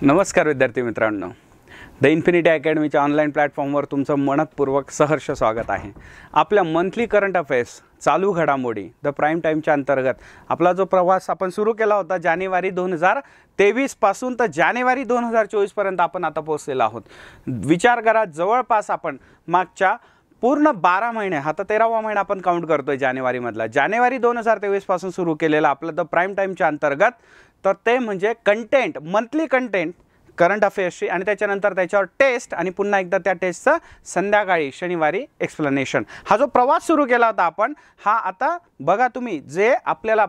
नमस्कार विद्यार्थी मित्रांनो, द इन्फिनिटी अकॅडमीच्या ऑनलाईन प्लॅटफॉर्मवर तुमचं मनपूर्वक सहर्ष स्वागत आहे। आपल्या मंथली करंट अफेअर्स चालू घडामोडी द प्राईम टाईमच्या अंतर्गत आपला जो प्रवास आपण सुरू केला होता जानेवारी 2023 पासून तर जानेवारी 2024 पर्यंत आपण आता पोहोचलेलो आहोत। विचार करा, जवळपास आपण मागच्या पूर्ण 12 महिने, हा तर 13वा महिना आपण काउंट करतोय जानेवारी मधला, जानेवारी 2023 पासून सुरू केलेला आपलं द प्राईम टाईमच्या अंतर्गत, तर ते म्हणजे कंटेंट, मंथली कंटेंट करंट अफेअर्सची आणि त्याच्यानंतर त्याच्यावर टेस्ट आणि पुन्हा एकदा त्या टेस्टचं संध्याकाळी शनिवारी एक्सप्लेनेशन, हा जो प्रवास सुरू केला होता आपण, हा आता बघा तुम्ही जे आपल्याला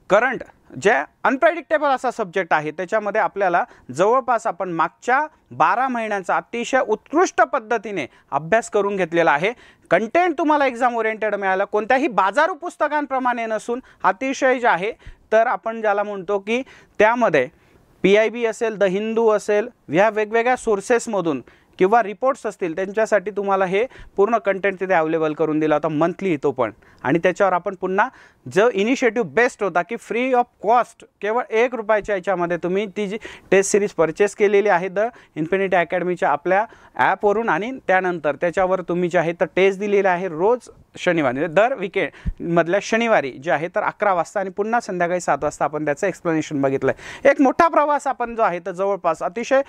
करंट जे अनप्रेडिक्टेबल असा सब्जेक्ट आहे त्याच्यामध्ये आपल्याला जवळपास आपण मागच्या 12 महिन्यांचा अतिशय उत्कृष्ट पद्धतीने अभ्यास करून घेतलेला आहे। कंटेंट तुम्हाला एक्झाम ओरिएंटेड मिळालं, कोणत्याही बाजारू पुस्तकांप्रमाणे नसून अतिशय जे आहे तर आपण ज्याला म्हणतो की त्यामध्ये PIB असेल, द हिंदू असेल, ह्या वेगवेगळ्या सोर्सेसमधून किंवा रिपोर्ट्स असतील त्यांच्यासाठी तुम्हाला हे पूर्ण कंटेंट तिथे अवेलेबल करून दिला होता मंथली तो पण। आणि त्याच्यावर आपण पुन्हा जो इनिशिएटिव्ह बेस्ट होता की फ्री ऑफ कॉस्ट केवळ 1 रुपयाच्या याच्यामध्ये तुम्ही ती जी टेस्ट सिरीज परचेस केलेली आहे द इन्फिनिटी अकॅडमीच्या आपल्या ॲपवरून, आणि त्यानंतर त्याच्यावर तुम्ही जे आहे तर टेस्ट दिलेले आहे रोज शनिवारी, दर विकेंडमधल्या शनिवारी जे आहे तर 11 वाजता आणि पुन्हा संध्याकाळी 7 वाजता आपण त्याचं एक्सप्लेनेशन बघितलं आहे। एक मोठा प्रवास आपण जो आहे तर जवळपास अतिशय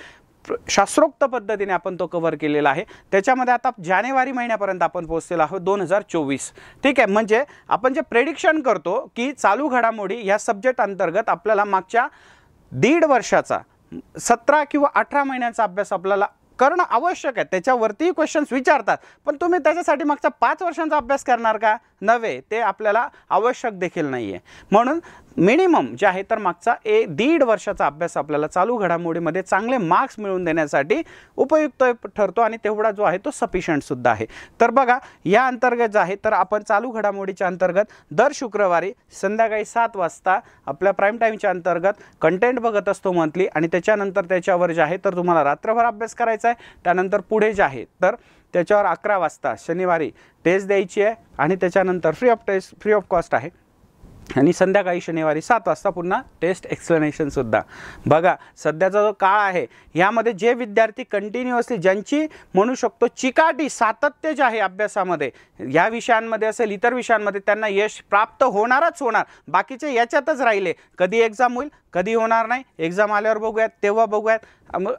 शास्त्रोक्त पद्धतीने आपण तो कव्हर केलेला आहे। त्याच्यामध्ये आता जानेवारी महिन्यापर्यंत आपण पोहोचलेलो आहोत 2024, ठीक आहे। म्हणजे आपण जे प्रेडिक्शन करतो की चालू घडामोडी या सब्जेक्ट अंतर्गत आपल्याला मागच्या 1.5 वर्षाचा 17 किंवा 18 महिन्यांचा अभ्यास आपल्याला करणं आवश्यक आहे। त्याच्यावरती क्वेश्चन्स विचारतात, पण तुम्ही त्याच्यासाठी मागचा 5 वर्षांचा अभ्यास करणार का? नव्हे, ते आपल्याला आवश्यक देखील नाही आहे। म्हणून मिनिमम जे आहे तर मागचा 1.5 वर्षाचा अभ्यास आपल्याला चालू घडामोडीमध्ये चांगले मार्क्स मिळवून देण्यासाठी उपयुक्त ठरतो आणि तेवढा जो आहे तो सफिशियंट सुद्धा आहे। तर बघा, या अंतर्गत जे आहे तर आपण चालू घडामोडीच्या अंतर्गत दर शुक्रवारी संध्याकाळी 7 वाजता आपल्या प्राईम टाईमच्या अंतर्गत कंटेंट बघत असतो मंथली, आणि त्याच्यानंतर त्याच्यावर जे आहे तर तुम्हाला रात्रभर अभ्यास करायचा आहे। त्यानंतर पुढे जे आहे तर त्याच्यावर 11 वाजता शनिवारी टेस्ट द्यायची आहे आणि त्याच्यानंतर फ्री ऑफ कॉस्ट आहे, आणि संध्याकाळी शनिवारी 7 वाजता पुन्हा टेस्ट एक्सप्लेनेशन सुद्धा। बघा, सध्याचा जो काळ आहे यामध्ये जे विद्यार्थी कंटिन्युअसली, ज्यांची म्हणू शकतो चिकाटी, सातत्य जे आहे अभ्यासामध्ये, या विषयांमध्ये असेल इतर विषयांमध्ये, त्यांना यश प्राप्त होणारच होणार। बाकीचे याच्यातच राहिले, कधी एक्झाम होईल, कधी होणार नाही, एक्झाम आल्यावर बघूयात, तेव्हा बघूयात,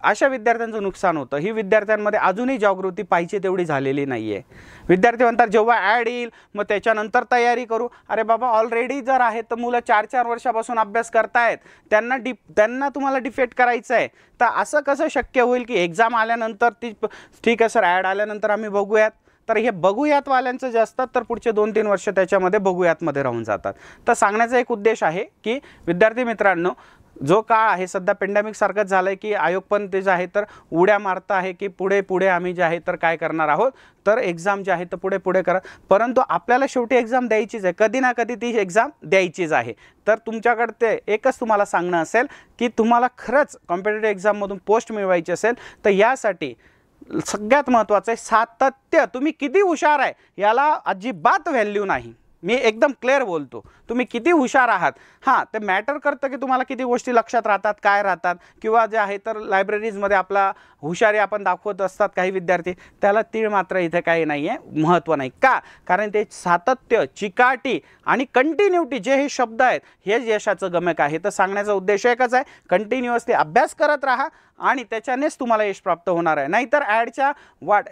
अशा विद्यार्थ्यांचं नुकसान होतं। ही विद्यार्थ्यांमध्ये अजूनही जागृती पाहिजे तेवढी झालेली नाही आहे। विद्यार्थी म्हणतात जेव्हा ॲड येईल मग त्याच्यानंतर तयारी करू। अरे बाबा, ऑलरेडी जर आहे तर मुलं 4-4 वर्षापासून अभ्यास करतायत, त्यांना तुम्हाला डिफेक्ट करायचं आहे, तर असं कसं शक्य होईल की एक्झाम आल्यानंतर ठीक आहे सर ॲड आल्यानंतर आम्ही बघूयात? तर हे बघूयात वाल्यांचं जे असतात तर पुढचे 2-3 वर्ष त्याच्यामध्ये बघूयातमध्ये राहून जातात। तर सांगण्याचा एक उद्देश आहे की विद्यार्थी मित्रांनो, जो काळ आहे सध्या पेंडेमिक सारखंच झालं आहे की आयोग पण ते जे आहे तर उड्या मारत आहे की पुढे पुढे आम्ही जे आहे तर काय करणार आहोत, तर एक्झाम जे आहे तर पुढे पुढे करा, परंतु आपल्याला शेवटी एक्झाम द्यायचीच आहे, कधी ना कधी ती एक्झाम द्यायचीच आहे। तर तुमच्याकडे ते एकच तुम्हाला सांगणं असेल की तुम्हाला खरंच कॉम्पिटिटिव्ह एक्झाममधून पोस्ट मिळवायची असेल तर यासाठी सगळ्यात महत्त्वाचं आहे सातत्य। तुम्ही किती हुशार आहे याला अजिबात व्हॅल्यू नाही, मी एकदम क्लिअर बोलतो। तुम्ही किती हुशार आहात, हां, ते मॅटर करतं की तुम्हाला किती गोष्टी लक्षात राहतात, काय राहतात, किंवा जे आहे तर लायब्ररीजमध्ये आपला हुशारी आपण दाखवत असतात काही विद्यार्थी, त्याला तीळ मात्र इथे काही नाही आहे, महत्त्व नाही का? कारण ते सातत्य, चिकाटी आणि कंटिन्युटी जे हे शब्द आहेत हेच यशाचं गमक आहे। तर सांगण्याचा उद्देश एकच आहे, कंटिन्युअसली अभ्यास करत राहा आणि त्याच्यानेच तुम्हाला यश प्राप्त होणार आहे। नाहीतर ॲडच्या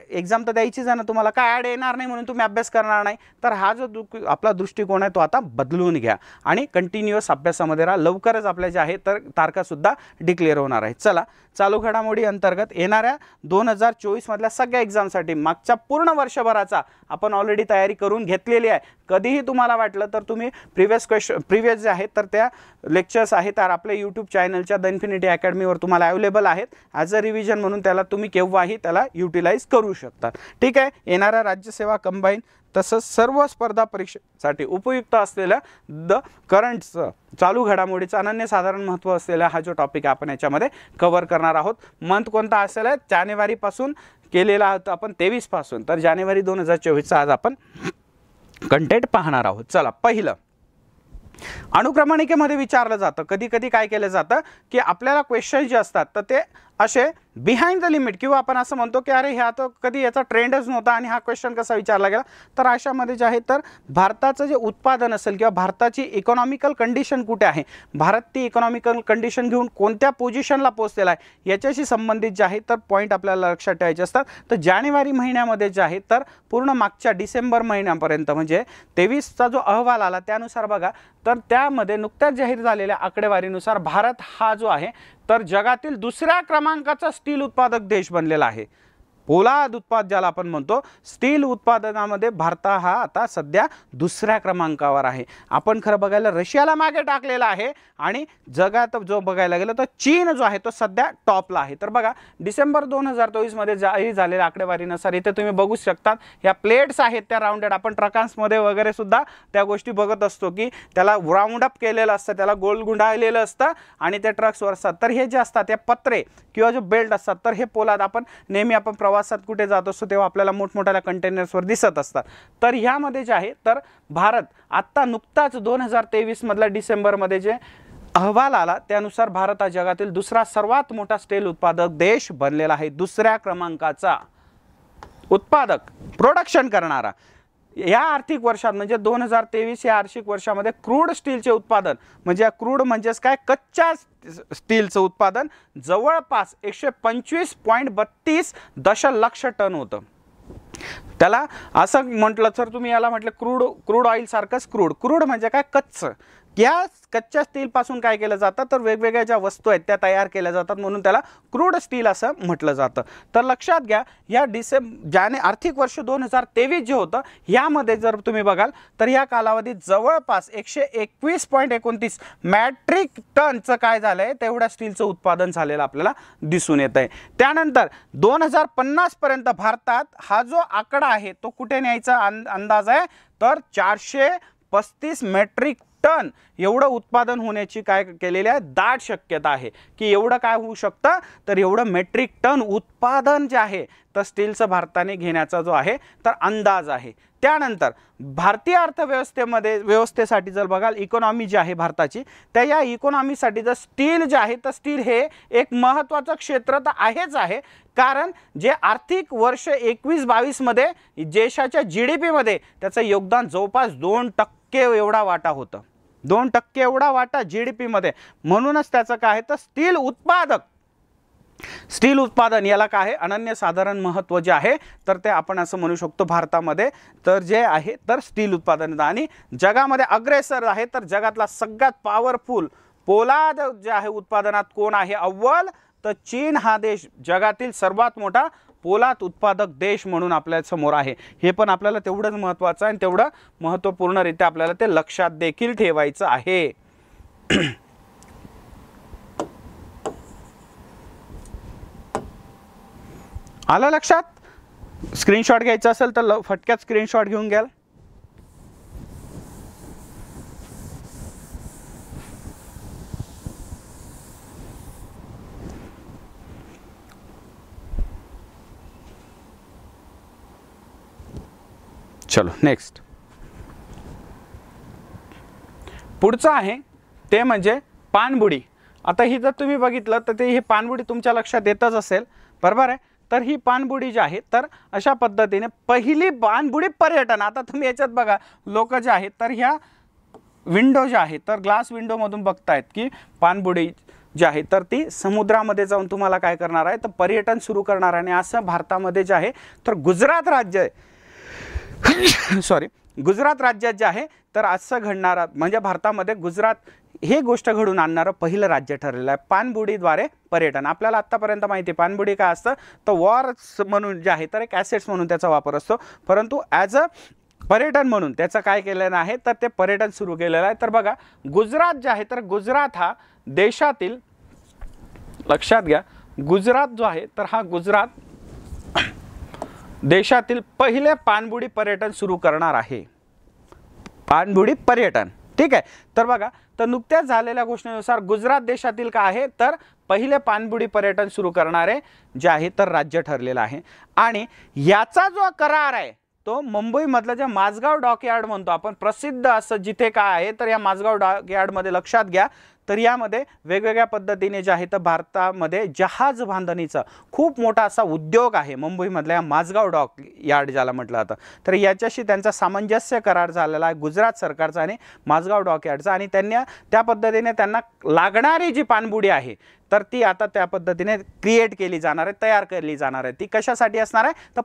एक्झाम तर द्यायचीच आहे ना तुम्हाला, काय ॲड येणार नाही म्हणून तुम्ही अभ्यास करणार नाही? तर हा जो आपला दृष्टिकोन आहे तो आता बदलून घ्या आणि कंटिन्युअस अभ्यासामध्ये राहा। लवकरच आपल्या जे आहे तर तारखासुद्धा डिक्लेअर होणार आहे। चला, चालू घडामोडी अंतर्गत येणाऱ्या 2024 मधल्या सगळ्या एक्झामसाठी मागच्या पूर्ण वर्षभराचा आपण ऑलरेडी तयारी करून घेतलेली आहे। कधीही तुम्हाला वाटलं तर तुम्ही प्रिव्हियस जे आहे तर त्या लेक्चर्स आहेत तर आपल्या यूट्यूब चॅनलच्या द इन्फिनिटी अकॅडमीवर तुम्हाला अवेलेबल आहेत ॲज अ रिव्हिजन म्हणून, त्याला तुम्ही केव्हाही त्याला युटिलाइज करू शकता, ठीक आहे। येणाऱ्या राज्यसेवा कंबाईन तसंच सर्व स्पर्धा परीक्षेसाठी उपयुक्त असलेल्या द करंटचं चालू घडामोडीचं अनन्यसाधारण महत्त्व असलेला हा जो टॉपिक आपण याच्यामध्ये कव्हर करणार आहोत। मंथ कोणता असेल, जानेवारीपासून केलेला आहोत आपण 23 पासून, तर जानेवारी 2024चा आज आपण कंटेंट पाहणार आहोत। चला, पहिलं अनुक्रमणिकेमध्ये विचारलं जातं, कधी कधी काय केलं जातं की आपल्याला क्वेश्चन जे असतात तर ते असे बिहाइंड द लिमिट, किंवा आपण असं म्हणतो की अरे ह्या तर कधी याचा ट्रेंडच नव्हता आणि हा क्वेश्चन कसा विचारला गेला, तर अशामध्ये जे आहे तर भारताचं जे उत्पादन असेल किंवा भारताची इकॉनॉमिकल कंडिशन कुठे आहे, भारत ती इकॉनॉमिकल कंडिशन घेऊन कोणत्या पोझिशनला पोहोचलेला आहे याच्याशी संबंधित जे आहे तर पॉईंट आपल्याला लक्षात ठेवायचे असतात. तर जानेवारी महिन्यामध्ये जे आहे तर पूर्ण मागच्या डिसेंबर महिन्यापर्यंत म्हणजे 23चा जो अहवाल आला त्यानुसार बघा, तर त्यामध्ये नुकत्याच जाहीर झालेल्या आकडेवारीनुसार भारत हा जो आहे तर जगातील दुसऱ्या क्रमांकाचा स्टील उत्पादक देश बनलेला आहे. पोलाद उत्पादन ज्याला आपण म्हणतो, स्टील उत्पादनामध्ये भारत हा आता सध्या दुसऱ्या क्रमांकावर आहे. आपण खरं बघायला रशियाला मागे टाकलेला आहे आणि जगात जो बघायला गेलं तर चीन जो आहे तो सध्या टॉपला आहे. तर बघा डिसेंबर 2024 मध्ये जाहीर झालेल्या आकडेवारीनुसार इथे तुम्ही बघू शकता या प्लेट्स आहेत त्या राऊंडेड, आपण ट्रकांसमध्ये वगैरे सुद्धा त्या गोष्टी बघत असतो की त्याला राऊंड अप केलेलं असतं, त्याला गोल गुंडाळलेलं असतं आणि त्या ट्रक्सवर असतात. तर हे जे असतात त्या पत्रे किंवा जो बेल्ट असतात तर हे पोलाद आपण नेहमी आपण प्रवासात कुठे जात असतो तेव्हा आपल्याला मोठमोठ्या कंटेनर्सवर दिसत असतात. तर ह्यामध्ये जे आहे तर भारत आत्ता नुकताच 2023 मधला डिसेंबरमध्ये जे अहवाल आला त्यानुसार भारत हा जगातील दुसरा सर्वात मोठा स्टील उत्पादक देश बनलेला आहे. दुसऱ्या क्रमांकाचा उत्पादक प्रोडक्शन करणारा. या आर्थिक वर्षात म्हणजे 2023 या आर्थिक वर्षामध्ये क्रूड स्टीलचे उत्पादन म्हणजे क्रूड म्हणजेच काय, कच्च्या स्टीलचं उत्पादन जवळपास 125.32 दशलक्ष टन होतं. त्याला असं म्हटलं तर तुम्ही याला म्हटलं क्रूड ऑइल सारखंच. क्रूड म्हणजे काय, कच्चं. या कच्च्या स्टील पासून काय केलं जातं तर वेगवेगळ्या ज्या वस्तू आहेत त्या तयार केल्या जातात म्हणून त्याला क्रूड स्टील असं म्हटलं जातं. तर लक्षात घ्या या आर्थिक वर्ष 2023 जे होतं यामध्ये जर तुम्ही बघाल तर या कालावधीत जवळपास 121.29 मॅट्रिक टनचं काय झालंय तेवढ्या स्टीलचं उत्पादन झालेलं आपल्याला दिसून येत आहे. त्यानंतर 2050 पर्यंत भारतात हा जो आकडा आहे तो कुठे न्यायचा अंदाज आहे तर 435 मेट्रिक टन एवढं उत्पादन होण्याची काय केलेली आहे दाट शक्यता आहे की एवढं काय होऊ शकतं तर एवढं मेट्रिक टन उत्पादन जे आहे तर स्टीलचं भारताने घेण्याचा जो आहे तर अंदाज आहे. त्यानंतर भारतीय व्यवस्थेसाठी जर बघाल इकॉनॉमी जी आहे भारताची त्या या इकॉनॉमीसाठी जर स्टील जे आहे तर स्टील हे एक महत्त्वाचं क्षेत्र तर आहेच आहे. कारण जे आर्थिक वर्ष 21-22 मध्ये देशाच्या GDP मध्ये त्याचं योगदान जवळपास 2% एवढा वाटा होतं. 2% एवढा वाटा GDP मध्ये. म्हणूनच त्याचं काय आहे तर स्टील उत्पादन याला काय आहे अनन्यसाधारण महत्त्व जे आहे तर ते आपण असं म्हणू शकतो भारतामध्ये तर जे आहे तर स्टील उत्पादन आणि जगामध्ये अग्रेसर आहे. तर जगातला सगळ्यात पॉवरफुल पोलाद जे आहे उत्पादनात कोण आहे अव्वल तर चीन हा देश जगातील सर्वात मोठा पोलाद उत्पादक देश म्हणून आपल्या समोर आहे. हे पण आपल्याला तेवढंच महत्त्वाचं आहे आणि तेवढं महत्त्वपूर्णरित्या आपल्याला ते लक्षात देखील ठेवायचं आहे. आलं लक्षात? स्क्रीनशॉट घ्यायचा असेल तर फटक्यात स्क्रीनशॉट घेऊन घ्याल. चलो नेक्स्ट. पुढचं आहे ते म्हणजे पाणबुडी. आता ही जर तुम्ही बघितलं तर ते हे पाणबुडी तुमच्या लक्षात येतच असेल, बरोबर आहे. तर ही पाणबुडी जी आहे तर अशा पद्धतीने पहिली पाणबुडी पर्यटन. आता तुम्ही याच्यात बघा लोक जे आहेत तर ह्या विंडो ज्या आहेत तर ग्लास विंडोमधून बघतायत की पाणबुडी जी आहे तर ती समुद्रामध्ये जाऊन तुम्हाला काय करणार आहे तर पर्यटन सुरू करणार आहे. आणि असं भारतामध्ये जे आहे तर गुजरात राज्य गुजरात राज्यात जे आहे तर असं घडणारा म्हणजे भारतामध्ये गुजरात हे गोष्ट घडून आणणारं पहिलं राज्य ठरलेलं आहे पाणबुडीद्वारे पर्यटन. आपल्याला आत्तापर्यंत माहिती आहे पाणबुडी काय असतं तर वॉर्स म्हणून जे आहे तर एक ॲसेट्स म्हणून त्याचा वापर असतो, परंतु ॲज अ पर्यटन म्हणून त्याचं काय केलेलं आहे तर ते पर्यटन सुरू केलेलं आहे. तर बघा गुजरात जे आहे तर गुजरात हा देशातील लक्षात घ्या गुजरात जो आहे तर हा गुजरात देशातील पहिले पाणबुडी पर्यटन सुरू करणार आहे. पाणबुडी पर्यटन ठीक आहे. तर बघा तर नुकत्याच झालेल्या घोषणेनुसार गुजरात देशातील काय आहे तर पहिले पाणबुडी पर्यटन सुरू करणारे जे आहे तर राज्य ठरलेलं आहे. आणि याचा जो करार आहे तो मुंबईमधलं जे माझगाव डॉकयार्ड म्हणतो आपण, प्रसिद्ध असं जिथे काय आहे, तर या माझगाव डॉकयार्डमध्ये लक्षात घ्या, तर यामध्ये वेगवेगळ्या पद्धतीने जे आहे तर भारतामध्ये जहाज बांधणीचा खूप मोठा असा उद्योग आहे मुंबईमधल्या माझगाव डॉक यार्ड ज्याला म्हटलं जातं. तर याच्याशी त्यांचा सामंजस्य करार झालेला आहे गुजरात सरकारचा आणि माझगाव डॉक यार्डचा, आणि त्यांनी त्या पद्धतीने त्यांना लागणारी जी पाणबुडी आहे तर ती आता त्या पद्धतीने क्रिएट केली जाणार आहे, तयार केली जाणार आहे. ती कशासाठी असणार आहे, तर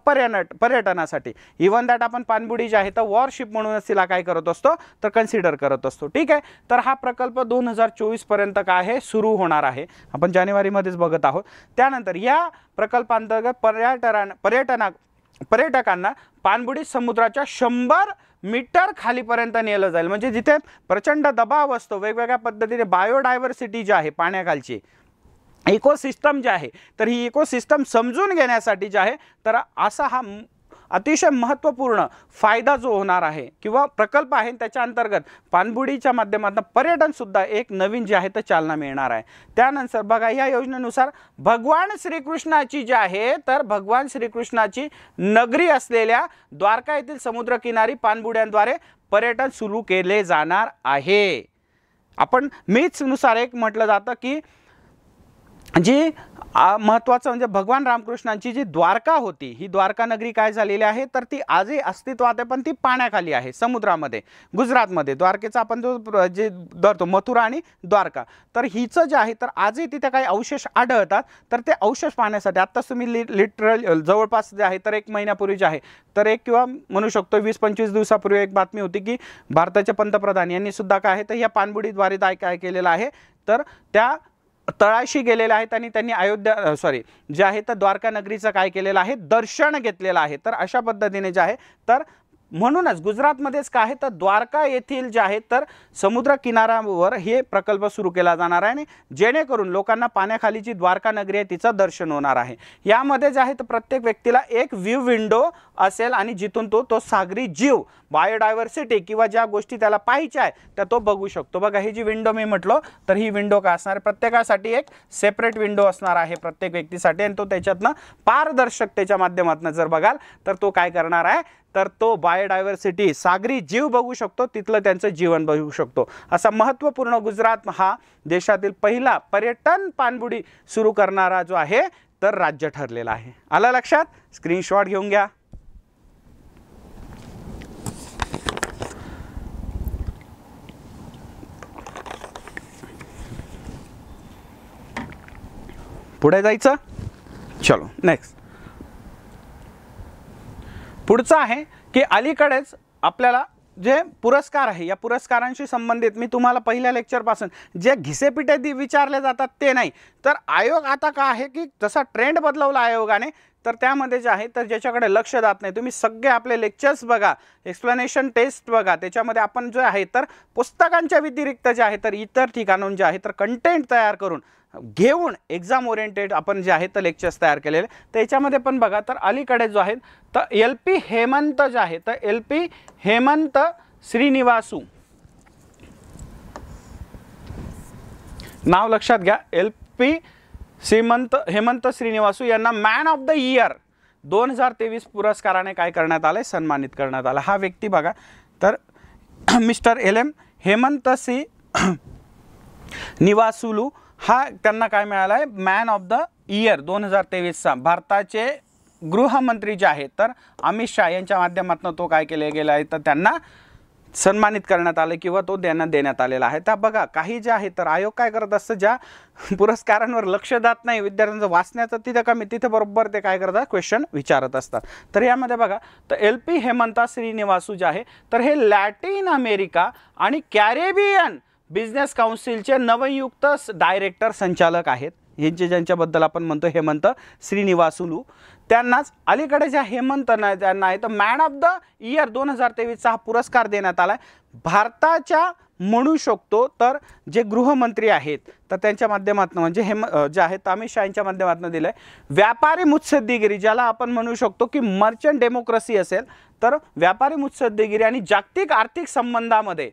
पर्यटनासाठी. इव्हन दॅट आपण पाणबुडी जी आहे तर वॉरशिप म्हणूनच तिला काय करत असतो, तर कन्सिडर करत असतो. ठीक आहे. तर हा प्रकल्प 2024 पर्यंत काय आहे, सुरू होणार आहे. आपण जानेवारीमध्येच बघत आहोत. त्यानंतर या प्रकल्पांतर्गत पर्यटकांना पाणबुडी समुद्राच्या 100 मीटर खालीपर्यंत नेलं जाईल. म्हणजे जिथे प्रचंड दबाव असतो, वेगवेगळ्या पद्धतीने बायोडायव्हर्सिटी जी आहे पाण्याखालची इकोसिस्टम जे आहे, तर ही इकोसिस्टम समजून घेण्यासाठी जे आहे तर असा हा अतिशय महत्त्वपूर्ण फायदा जो होणार आहे किंवा प्रकल्प आहे, त्याच्या अंतर्गत पाणबुडीच्या माध्यमातून पर्यटनसुद्धा एक नवीन जे आहे तर चालना मिळणार आहे. त्यानंतर बघा, या योजनेनुसार भगवान श्रीकृष्णाची जी आहे तर भगवान श्रीकृष्णाची नगरी असलेल्या द्वारका येथील समुद्रकिनारी पाणबुड्यांद्वारे पर्यटन सुरू केले जाणार आहे. आपण नुसार एक म्हटलं जातं की जी महत्त्वाचं म्हणजे भगवान रामकृष्णांची जी द्वारका होती, ही द्वारका नगरी काय झालेली आहे, तर ती आजही अस्तित्वात आहे, पण ती पाण्याखाली आहे, समुद्रामध्ये, गुजरातमध्ये. द्वारकेचा आपण जो जे धरतो मथुरा आणि द्वारका, तर हिचं जे आहे तर आजही तिथे काही अवशेष आढळतात. तर ते अवशेष पाहण्यासाठी आत्ताच तुम्ही लिटरल जवळपास जे आहे तर 1 महिन्यापूर्वी जे आहे तर एक किंवा म्हणू शकतो 20-25 दिवसापूर्वी एक बातमी होती की भारताचे पंतप्रधान यांनी सुद्धा काय आहे तर या पाणबुडीद्वारे काय केलेलं आहे, तर त्या तळाशी गेलेले आहेत आणि त्यांनी जे आहे तर द्वारका नगरीचं काय केलेलं आहे, दर्शन घेतलेलं आहे. तर अशा पद्धतीने जे आहे तर म्हणूनच गुजरातमध्येच काय आहे तर द्वारका येथील जे आहे तर समुद्र किनाऱ्यावर हे प्रकल्प सुरू केला जाणार आहे, आणि जेणेकरून लोकांना पाण्याखाली जी द्वारका नगरी आहे तिचं दर्शन होणार आहे. यामध्ये जे आहे तर प्रत्येक व्यक्तीला एक व्ह्यू विंडो असेल आणि जिथून तो सागरी जीव, बायोडायव्हर्सिटी किंवा ज्या गोष्टी त्याला पाहायच्या आहे त्या तो बघू शकतो. बघा, ही जी विंडो मी म्हटलो तर ही विंडो काय असणार आहे, प्रत्येकासाठी एक सेपरेट विंडो असणार आहे प्रत्येक व्यक्तीसाठी, आणि तो त्याच्यातनं पारदर्शकतेच्या माध्यमातून जर बघाल तर तो काय करणार आहे, तर तो बायोडायव्हर्सिटी, सागरी जीव बघू शकतो, तिथलं त्यांचं जीवन बघू शकतो. असा महत्त्वपूर्ण गुजरात हा देशातील पहिला पर्यटन पाणबुडी सुरू करणारा जो आहे तर राज्य ठरलेला आहे. आलं लक्षात? स्क्रीनशॉट घेऊन घ्या. पुढे जायचं. चलो नेक्स्ट. पुढचं आहे की अलीकडेच आपल्याला जे पुरस्कार आहे, या पुरस्कारांशी संबंधित मी तुम्हाला पहिल्या लेक्चरपासून जे घिसेपिटे विचारले जातात ते नाही, तर आयोग आता काय आहे की जसा ट्रेंड बदलवला आयोगाने, तर त्यामध्ये जे आहे तर ज्याच्याकडे लक्ष जात नाही, तुम्ही सगळे आपले लेक्चर्स बघा, एक्सप्लेनेशन टेस्ट बघा, त्याच्यामध्ये आपण जे आहे तर पुस्तकांच्या व्यतिरिक्त जे आहे तर इतर ठिकाणून जे आहे तर कंटेंट तयार करून घेऊन एक्झाम ओरिएंटेड आपण जे आहे तर लेक्चर्स तयार केलेले. त्याच्यामध्ये पण बघा तर अलीकडे जो आहे तर LP हेमंत जे आहे तर LP हेमंत श्रीनिवासू, नाव लक्षात घ्या, LP हेमंत श्रीनिवासू यांना मॅन ऑफ द इयर 2023 पुरस्काराने काय करण्यात आले, सन्मानित करण्यात आला. हा व्यक्ती बघा तर मिस्टर LM हेमंत निवासुलू, हा त्यांना काय मिळाला आहे, मॅन ऑफ द इयर 2023चा. भारताचे गृहमंत्री जे आहेत तर अमित शाह यांच्या माध्यमातून तो काय केले गेला आहे तर त्यांना सन्मानित करण्यात आले किंवा तो देण्यात आलेला आहे. तर बघा, काही जे आहे तर आयोग काय करत असतं, ज्या पुरस्कारांवर लक्ष जात नाही विद्यार्थ्यांचं वाचण्याचं तिथे कमी, तिथे बरोबर ते काय करतात, क्वेश्चन विचारत असतात. तर यामध्ये बघा तर LP हेमंता श्रीनिवासू जे आहे तर हे लॅटिन अमेरिका आणि कॅरेबियन बिझनेस काउन्सिलचे नवनियुक्त डायरेक्टर संचालक आहेत. हे ज्यांच्याबद्दल आपण म्हणतो हेमंत श्रीनिवासुलू, त्यांनाच अलीकडे ज्या हेमंत ज्यांना आहे तर मॅन ऑफ द इयर 2023चा हा पुरस्कार देण्यात आला आहे. भारताच्या म्हणू शकतो तर जे गृहमंत्री आहेत तर त्यांच्या माध्यमातून म्हणजे जे आहेत अमित शाह यांच्या माध्यमातून दिलं आहे. व्यापारी मुत्सद्देगिरी, ज्याला आपण म्हणू शकतो की मर्चंट डेमोक्रेसी असेल, तर व्यापारी मुत्सद्देगिरी आणि जागतिक आर्थिक संबंधामध्ये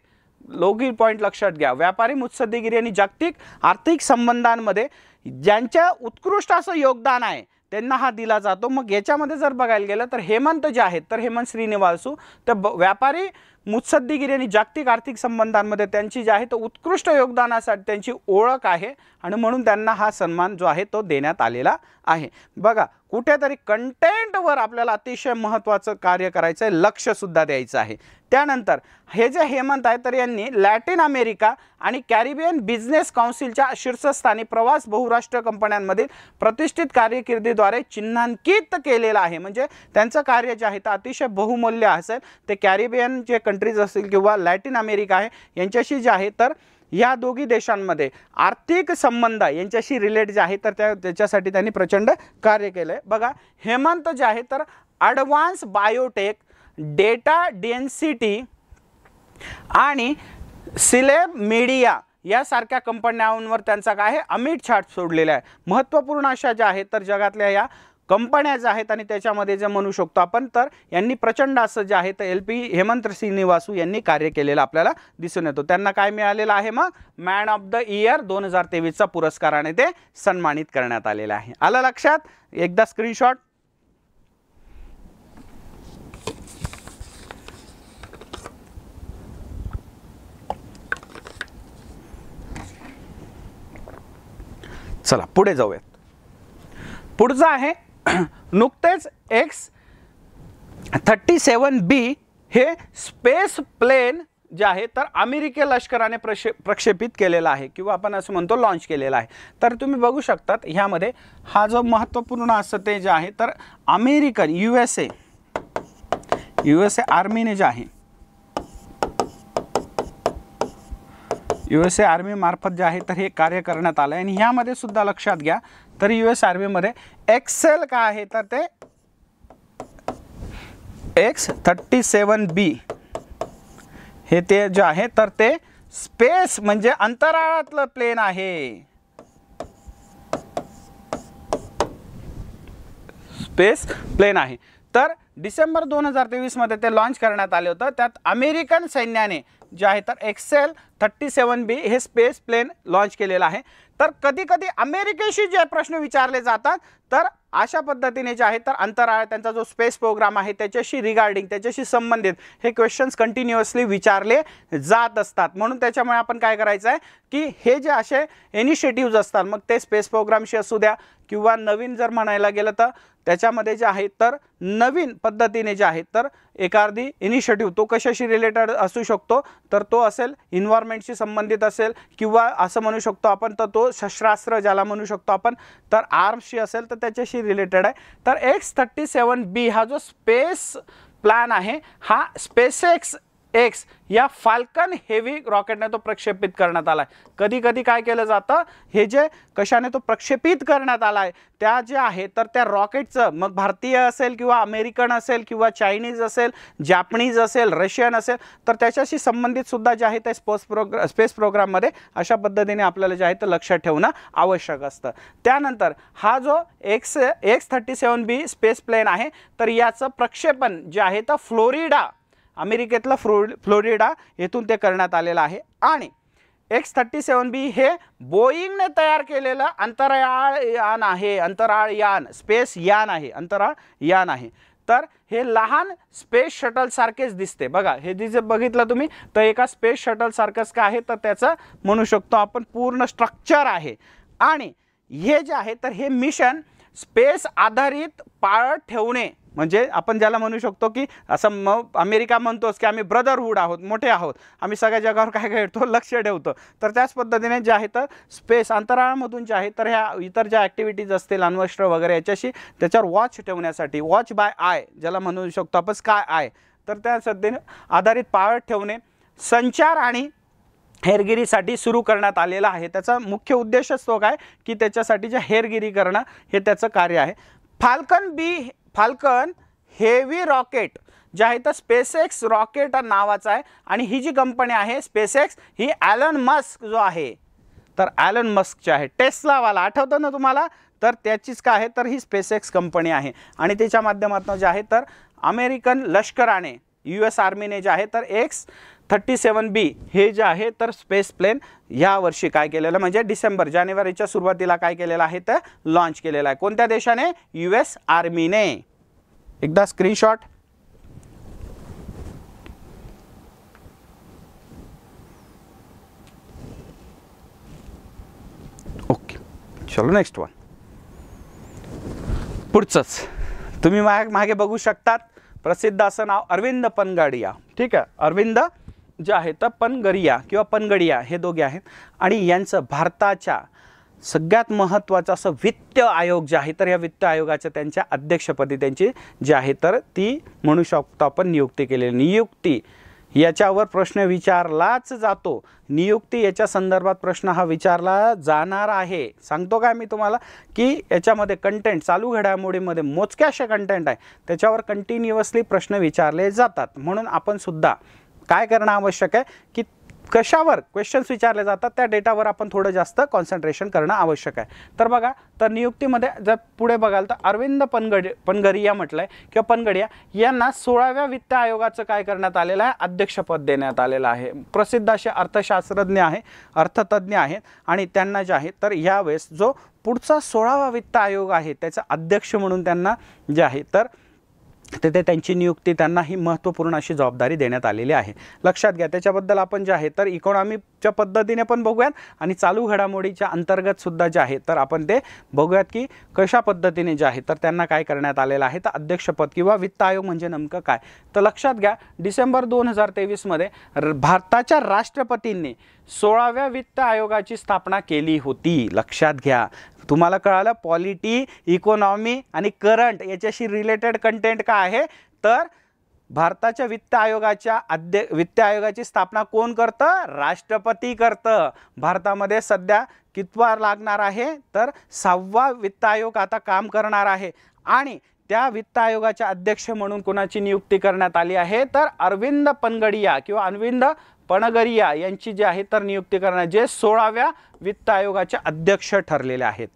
लोगी पॉईंट लक्षात घ्या, व्यापारी मुत्सद्देगिरी आणि जागतिक आर्थिक संबंधांमध्ये ज्यांच्या उत्कृष्ट असं योगदान आहे त्यांना हा दिला जातो। मग याच्यामध्ये जर बघायला गेलं तर हेमंत जे आहेत तर हेमंत श्रीनिवासू ते व्यापारी मुत्सद्दीगिरी आणि जागतिक आर्थिक संबंधांमध्ये त्यांची जे आहे तो उत्कृष्ट योगदानासाठी त्यांची ओळख आहे आणि म्हणून त्यांना हा सन्मान जो आहे तो देण्यात आलेला आहे। बघा कुठेतरी कंटेंटवर आपल्याला अतिशय महत्त्वाचं कार्य करायचं आहे, लक्ष सुद्धा द्यायचं आहे। त्यानंतर हे जे हेमंत आहे तर यांनी लॅटिन अमेरिका आणि कॅरिबियन बिझनेस काउन्सिलच्या शीर्षस्थानी प्रवास बहुराष्ट्रीय कंपन्यांमधील प्रतिष्ठित कारकिर्दीद्वारे चिन्हांकित केलेलं आहे। म्हणजे त्यांचं कार्य जे आहे ते अतिशय बहुमूल्य असेल। ते कॅरिबियन जे कंट्रीज असतील किंवा लॅटिन अमेरिका आहे यांच्याशी जे आहे तर या दोघी देशांमध्ये आर्थिक संबंध यांच्याशी रिलेट जे आहे तर त्याच्यासाठी त्यांनी प्रचंड कार्य केलं आहे। बघा हेमंत जे आहे तर ॲडव्हान्स बायोटेक, डेटा डेन्सिटी आणि सिलेब मीडिया यासारख्या कंपन्यांवर त्यांचा काय आहे अमिट छाप सोडलेला आहे। महत्त्वपूर्ण अशा ज्या आहेत तर जगातल्या या कंपन्या ज्या आहेत आणि त्याच्यामध्ये जे म्हणू शकतो आपण तर यांनी प्रचंड असं जे आहे तर हेमंत श्रीनिवासू यांनी कार्य केलेलं आपल्याला दिसून येतो। त्यांना काय मिळालेलं आहे मग मॅन ऑफ द इयर 2023चा पुरस्काराने ते सन्मानित करण्यात आलेलं आहे। आलं लक्षात? एकदा स्क्रीनशॉट चला पुढे जाऊयात। पुढचं आहे नुकतेच X-37B हे स्पेस प्लेन जे आहे तर अमेरिकी लष्कराने प्रक्षेपित केलेला आहे किंवा आपण असं म्हणतो लॉन्च केलेला आहे। तर तुम्ही बघू शकतात ह्यामध्ये हा जो महत्त्वपूर्ण असं ते जे आहे तर अमेरिकन USA आर्मीने जे आहे USA आर्मी मार्फत जे आहे तर हे कार्य करण्यात आलं आहे। आणि ह्यामध्ये सुद्धा लक्षात घ्या तर US आर्मीमध्ये एक्सेल काय आहे तर ते X-37B हे ते जे आहे तर ते स्पेस म्हणजे अंतराळातलं प्लेन आहे, स्पेस प्लेन आहे। तर डिसेंबर 2023 मध्ये ते लॉन्च करण्यात आले होतं। त्यात अमेरिकन सैन्याने जे आहे तर XL-37B हे स्पेस प्लेन लॉन्च केलेलं आहे। तर कधी कधी अमेरिकेशी जे प्रश्न विचारले जातात तर अशा पद्धतीने जे आहे तर अंतराळ त्यांचा जो स्पेस प्रोग्राम आहे त्याच्याशी रिगार्डिंग त्याच्याशी संबंधित हे क्वेश्चन्स कंटिन्युअसली विचारले जात असतात। म्हणून त्याच्यामुळे आपण काय करायचं आहे की हे जे असे इनिशिएटिव्ज असतात मग ते स्पेस प्रोग्रामशी असू द्या किंवा नवीन जर म्हणायला गेलं तर त्याच्यामध्ये जे आहे तर नवीन पद्धतीने जे आहे तर एखादी इनिशिएटिव्ह तो कशाशी रिलेटेड असू शकतो तर तो असेल एन्व्हायरमेंटशी संबंधित असेल किंवा असं म्हणू शकतो आपण तर तो शस्त्रास्त्र ज्याला म्हणू शकतो आपण तर आर्म्सशी असेल तर त्याच्याशी रिलेटेड आहे। तर X-37B हा जो स्पेस प्लॅन आहे हा SpaceX या फाल्कन हेवी रॉकेटने तो प्रक्षेपित करण्यात आला आहे। कधी कधी काय केलं जातं हे जे कशाने तो प्रक्षेपित करण्यात आला आहे त्या जे आहे तर त्या रॉकेटचं मग भारतीय असेल किंवा अमेरिकन असेल किंवा चायनीज असेल जॅपनीज असेल रशियन असेल तर त्याच्याशी संबंधित सुद्धा जे आहे ते स्पेस प्रोग्राममध्ये अशा पद्धतीने आपल्याला जे आहे तर लक्षात ठेवणं आवश्यक असतं। त्यानंतर हा जो X-37B स्पेस प्लेन आहे तर याचं प्रक्षेपण जे आहे तर फ्लोरिडा अमेरिकेतला फ्लोरिडा येथून ते करण्यात आलेलं आहे। आणि X-37B हे बोईंगने तयार केलेलं अंतराळयान आहे, अंतराळयान स्पेस यान आहे, अंतराळयान आहे। तर हे लहान स्पेस शटल सारखेच दिसते। बघा हे जे बघितलं तुम्ही तर एका स्पेस शटल सारखंच काय आहे तर त्याचं म्हणू शकतो आपण पूर्ण स्ट्रक्चर आहे। आणि हे जे आहे तर हे मिशन स्पेस आधारित पाळत ठेवणे म्हणजे आपण ज्याला म्हणू शकतो की असं अमेरिका म्हणतोच की आम्ही ब्रदरहूड आहोत, मोठे आहोत, आम्ही सगळ्या जगावर काय करतो लक्ष ठेवतो। तर त्याच पद्धतीने जे आहे तर स्पेस अंतराळामधून जे आहे तर ह्या इतर ज्या ॲक्टिव्हिटीज असतील अण्वस्त्र वगैरे याच्याशी त्याच्यावर वॉच ठेवण्यासाठी वॉच बाय आय ज्याला म्हणू शकतो आपण स्काय आय तर त्या सध्याने आधारित पाळत ठेवणे संचार आणि हेरगिरीसाठी सुरू करण्यात आलेला आहे। त्याचा मुख्य उद्देशच तो काय की त्याच्यासाठी जे हेरगिरी करणं हे त्याचं कार्य आहे। फाल्कन हेवी रॉकेट जे आहे तर SpaceX रॉकेट नावाचा आहे आणि ही जी कंपनी आहे SpaceX ही ॲलन मस्क जो आहे तर ॲलन मस्कची आहे, टेस्लावाला आठवतं ना तुम्हाला तर त्याचीच काय आहे तर ही SpaceX कंपनी आहे। आणि त्याच्या माध्यमातून जे आहे तर अमेरिकन लष्कराने US आर्मीने जे आहे तर 37B हे जे आहे तर स्पेस प्लेन या वर्षी काय केलेलं म्हणजे जानेवारीच्या सुरुवातीला काय केलेलं आहे तर लॉन्च केलेलं आहे. कोणत्या देशाने? US आर्मीने. एकदा स्क्रीनशॉट. ओके, चलो नेक्स्ट वन. पुढचंच तुम्ही मागे बघू शकतात, प्रसिद्ध असं नाव अरविंद पनगडिया. ठीक आहे, अरविंद जे आहे तर पनगरिया किंवा पनगडिया हे दोघे आहेत आणि यांचं भारताच्या सगळ्यात महत्त्वाचं असं वित्त आयोग जे आहे तर या वित्त आयोगाच्या त्यांच्या अध्यक्षपदी त्यांची जे आहे तर ती म्हणू शकतो आपण नियुक्ती केलेली. नियुक्ती याच्यावर प्रश्न विचारलाच जातो. नियुक्ती याच्या संदर्भात प्रश्न हा विचारला जाणार आहे. सांगतो काय मी तुम्हाला की याच्यामध्ये कंटेंट चालू घडामोडीमध्ये मोजके असे कंटेंट आहे त्याच्यावर कंटिन्युअसली प्रश्न विचारले जातात. म्हणून आपण सुद्धा काय करणं आवश्यक आहे की कशावर क्वेश्चन्स विचारले जातात त्या डेटावर आपण थोडं जास्त कॉन्सन्ट्रेशन करणं आवश्यक आहे. तर बघा, तर नियुक्तीमध्ये जर पुढे बघाल तर अरविंद पनगरिया म्हटलंय किंवा पनगडिया यांना 16व्या वित्त आयोगाचं काय करण्यात आलेलं आहे? अध्यक्षपद देण्यात आलेलं आहे. प्रसिद्ध असे अर्थशास्त्रज्ञ आहे, अर्थतज्ञ आहेत आणि त्यांना जे आहे तर यावेळेस जो पुढचा 16वा वित्त आयोग आहे त्याचा अध्यक्ष म्हणून त्यांना जे आहे तर ते त्यांची नियुक्ती त्यांना ही महत्त्वपूर्ण अशी जबाबदारी देण्यात आलेली आहे. लक्षात घ्या. त्याच्याबद्दल आपण जे आहे तर इकॉनॉमीच्या पद्धतीने पण बघूयात आणि चालू घडामोडीच्या अंतर्गत सुद्धा जे आहे तर आपण ते बघूयात की कशा पद्धतीने जे आहे तर त्यांना काय करण्यात आलेलं आहे तर अध्यक्षपद किंवा वित्त आयोग म्हणजे नेमकं काय. तर लक्षात घ्या, डिसेंबर 2023 मध्ये भारताच्या राष्ट्रपतींनी 16व्या वित्त आयोगाची स्थापना केली होती. लक्षात घ्या. तुम्हाला कळालं पॉलिटी, इकॉनॉमी आणि करंट याच्याशी रिलेटेड कंटेंट काय आहे तर भारताच्या वित्त आयोगाची स्थापना कोण करतं? राष्ट्रपती करतं. भारतामध्ये सध्या कितवा लागणार आहे तर 6वा वित्त आयोग आता काम करणार आहे आणि त्या वित्त आयोगाच्या अध्यक्ष म्हणून कोणाची नियुक्ती करण्यात आली आहे तर अरविंद पनगडिया किंवा अरविंद पनगरिया यांची जी आहे तर नियुक्ती करण्यात, जे 16व्या वित्त आयोगाचे अध्यक्ष ठरलेले आहेत.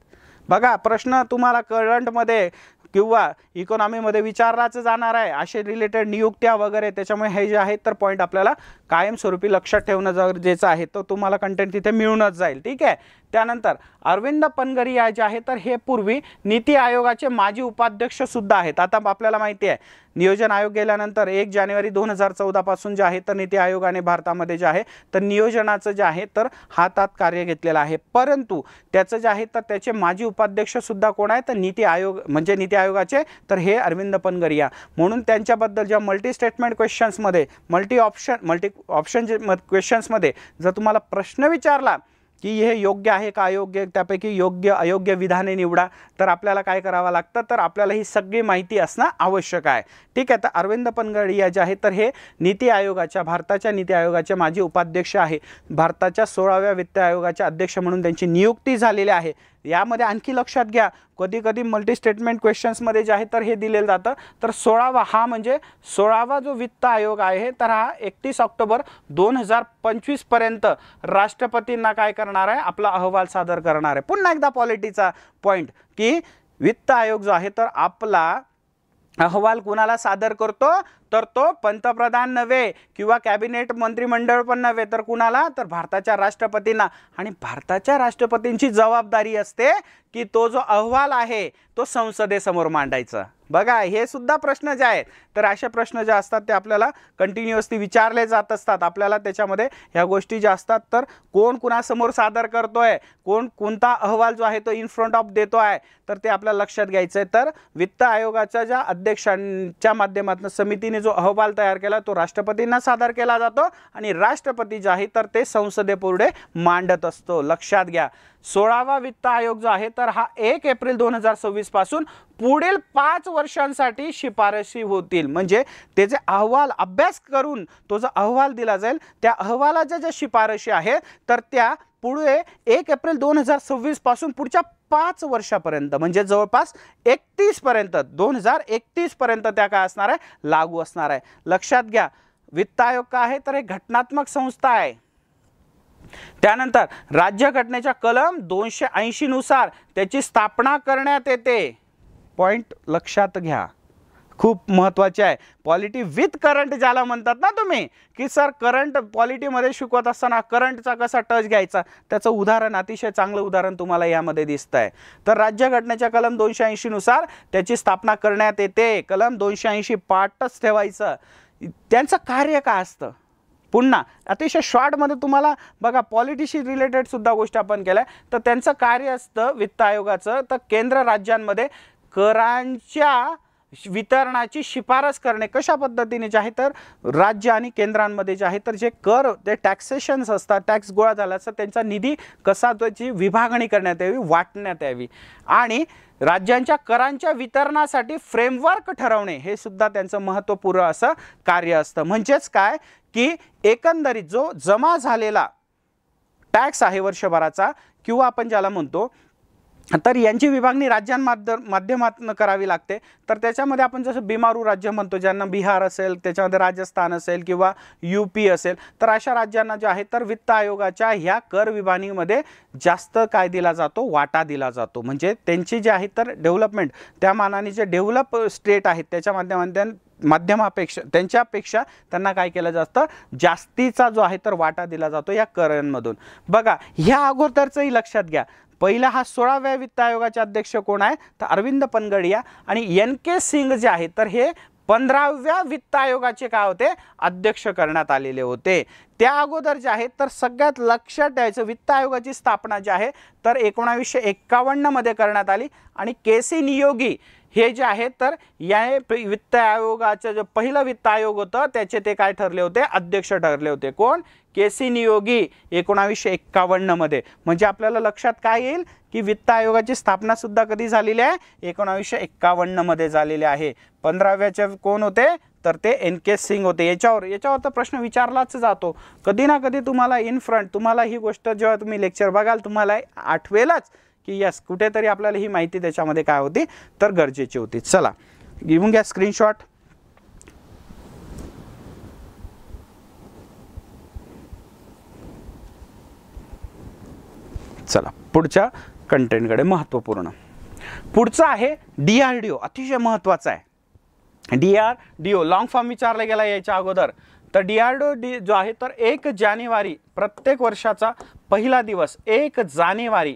बघा, प्रश्न तुम्हाला करंटमध्ये किंवा इकॉनॉमीमध्ये विचारलाच जाणार आहे असे रिलेटेड नियुक्त्या वगैरे. त्याच्यामुळे हे जे आहे तर पॉईंट आपल्याला कायमस्वरूपी लक्षात ठेवणं गरजेचं आहे. तर तुम्हाला कंटेंट तिथे मिळूनच जाईल. ठीक आहे. त्यानंतर अरविंद पनगरिया जे आहे तर हे पूर्वी नीती आयोगाचे माजी उपाध्यक्ष सुद्धा आहेत. आता आपल्याला माहिती आहे नियोजन आयोग गेल्यानंतर 1 जानेवारी 2014 पासून जे आहे तर नीती आयोगाने भारतामध्ये जे आहे तर नियोजनाचं जे आहे तर हातात कार्य घेतलेलं आहे. परंतु त्याचं जे आहे तर त्याचे माजी उपाध्यक्ष सुद्धा कोण आहे तर नीती आयोग म्हणजे नीती आयोगाचे तर हे अरविंद पनगरिया. म्हणून त्यांच्याबद्दल ज्या मल्टी स्टेटमेंट क्वेश्चन्समध्ये मल्टी ऑप्शन क्वेश्चन्समध्ये जर तुम्हाला प्रश्न विचारला की हे योग्य आहे का अयोग्य, त्यापैकी योग्य अयोग्य विधाने निवडा, तर आपल्याला काय करावं लागतं तर आपल्याला ही सगळी माहिती असणं आवश्यक आहे. ठीक आहे. तर अरविंद पनगडिया जे आहे तर हे भारताच्या नीती आयोगाचे माजी उपाध्यक्ष आहे. भारताच्या 16व्या वित्त आयोगाचे अध्यक्ष म्हणून त्यांची नियुक्ती झालेली आहे. यामध्ये आणखी लक्षात घ्या, कधी कधी मल्टी स्टेटमेंट क्वेश्चन्समध्ये जे आहे तर हे दिलेलं जातं तर 16वा हा म्हणजे 16वा जो वित्त आयोग आहे तर हा 31 ऑक्टोबर 2025 पर्यंत राष्ट्रपतींना काय करणार आहे आपला अहवाल सादर करणार आहे. पुन्हा एकदा पॉलिटीचा पॉईंट की वित्त आयोग जो आहे तर आपला अहवाल कुणाला सादर करतो तर तो पंतप्रधान नव्हे किंवा कॅबिनेट मंत्रिमंडळ पण नव्हे तर कुणाला तर भारताच्या राष्ट्रपतींना. आणि भारताच्या राष्ट्रपतींची जबाबदारी असते की तो जो अहवाल आहे तो संसदेसमोर मांडायचा. बघा, हे सुद्धा प्रश्न जे आहेत तर असे प्रश्न जे असतात ते आपल्याला कंटिन्युअसली विचारले जात असतात. आपल्याला त्याच्यामध्ये ह्या गोष्टी ज्या असतात तर कोण कुणासमोर सादर करतोय, कोणता अहवाल जो आहे तो इन फ्रंट ऑफ देतो आहे तर ते आपल्याला लक्षात घ्यायचं आहे. तर वित्त आयोगाच्या ज्या अध्यक्षांच्या माध्यमातून समितीने जो अहवाल तयार केला तो राष्ट्रपतींना सादर केला जातो आणि राष्ट्रपती जे आहे तर ते संसदेपुढे मांडत असतो. लक्षात घ्या, 16वा वित्त आयोग जो आहे तर हा 1 एप्रिल 2026 पासून पुढील 5 वर्षांसाठी शिफारशी होतील. म्हणजे त्याचे अहवाल अभ्यास करून तो जो अहवाल दिला जाईल त्या अहवालाच्या ज्या शिफारशी आहेत तर त्या पुढे 1 एप्रिल 2026 पासून पुढच्या 5 वर्षापर्यंत म्हणजे जवळपास 2031 पर्यंत त्या काय असणार आहे लागू असणार आहे. लक्षात घ्या, वित्त आयोग काय आहे तर हे घटनात्मक संस्था आहे. त्यानंतर राज्यघटनेच्या कलम 280 नुसार त्याची स्थापना करण्यात येते. पॉइंट लक्षात घ्या, खूप महत्त्वाचे आहे. पॉलिटी विथ करंट ज्याला म्हणतात ना तुम्ही, की सर करंट पॉलिटीमध्ये शिकवत असताना करंटचा कसा टच घ्यायचा, त्याचं उदाहरण, अतिशय चांगलं उदाहरण तुम्हाला यामध्ये दिसतं आहे. तर राज्यघटनेच्या कलम 280 नुसार त्याची स्थापना करण्यात येते. कलम 280 पाठच ठेवायचं. त्यांचं कार्य काय असतं, पुन्हा अतिशय शॉर्टमध्ये तुम्हाला बघा, पॉलिटीशी रिलेटेड सुद्धा गोष्टी आपण केल्या. तर त्यांचं कार्य असतं वित्त आयोगाचं, तर केंद्र राज्यांमध्ये करांच्या वितरणाची शिफारस करणे. कशा पद्धतीने जे आहे तर राज्य आणि केंद्रांमध्ये जे आहे तर जे कर, ते टॅक्सेशन्स असतात, टॅक्स गोळा झाला असता, त्यांचा निधी कसा त्याची विभागणी करण्यात यावी, वाटण्यात यावी, आणि राज्यांच्या करांच्या वितरणासाठी फ्रेमवर्क ठरवणे, हे सुद्धा त्यांचं महत्त्वपूर्ण असं कार्य असतं. म्हणजेच काय, की एकंदरीत जो जमा झालेला टॅक्स आहे वर्षभराचा, किंवा आपण ज्याला म्हणतो, तर यांची विभागणी राज्यांमाध्यमातून करावी लागते. तर त्याच्यामध्ये आपण जसं बिमारू राज्य म्हणतो, ज्यांना बिहार असेल, त्याच्यामध्ये राजस्थान असेल किंवा UP असेल, तर अशा राज्यांना जे आहे तर वित्त आयोगाच्या ह्या कर विभागणीमध्ये जास्त काय दिला जातो, वाटा दिला जातो. म्हणजे त्यांची जे आहे तर डेव्हलपमेंट, त्या मानाने जे डेव्हलप स्टेट आहेत त्याच्या माध्यमापेक्षा त्यांच्यापेक्षा त्यांना काय केलं जातं, जास्तीचा जो आहे तर वाटा दिला जातो या करांमधून. बघा, ह्या अगोदरचंही लक्षात घ्या. पहिला हा 16व्या वित्त आयोगाचे अध्यक्ष कोण आहे, तर अरविंद पनगडिया, आणि NK सिंग जे आहे तर हे 15व्या वित्त आयोगाचे काय होते, अध्यक्ष करण्यात आलेले होते. त्या अगोदर जे आहे तर सगळ्यात लक्षात ठेवायचं, वित्त आयोगाची स्थापना जी आहे तर 1951 मध्ये करण्यात आली, आणि KC नियोगी हे जे आहे तर या वित्त आयोगाचं जे पहिलं वित्त आयोग होतं त्याचे ते काय ठरले होते, अध्यक्ष ठरले होते. कोण, KC नियोगी 1951 मध्ये. म्हणजे आपल्याला लक्षात काय येईल, की वित्त आयोगाची स्थापना सुद्धा कधी झालेली आहे, 1951 मध्ये झालेली आहे. 15व्याचे कोण होते, तर ते NK सिंग होते. याच्यावर तर प्रश्न विचारलाच जातो कधी ना कधी तुम्हाला इन फ्रंट. तुम्हाला ही गोष्ट जेव्हा तुम्ही लेक्चर बघाल तुम्हाला आठवेलच की यस, कुठेतरी आपल्याला ही माहिती त्याच्यामध्ये काय होती तर गरजेची होती. चला घेऊन घ्या स्क्रीनशॉट. चला पुढच्या कंटेंटकडे. महत्त्वपूर्ण पुढचं आहे DRDO. अतिशय महत्त्वाचं आहे. DRDO लॉंग फॉर्म विचारला गेला याच्या अगोदर. तर DRDO जो आहे तर 1 जानेवारी प्रत्येक वर्षाचा पहिला दिवस 1 जानेवारी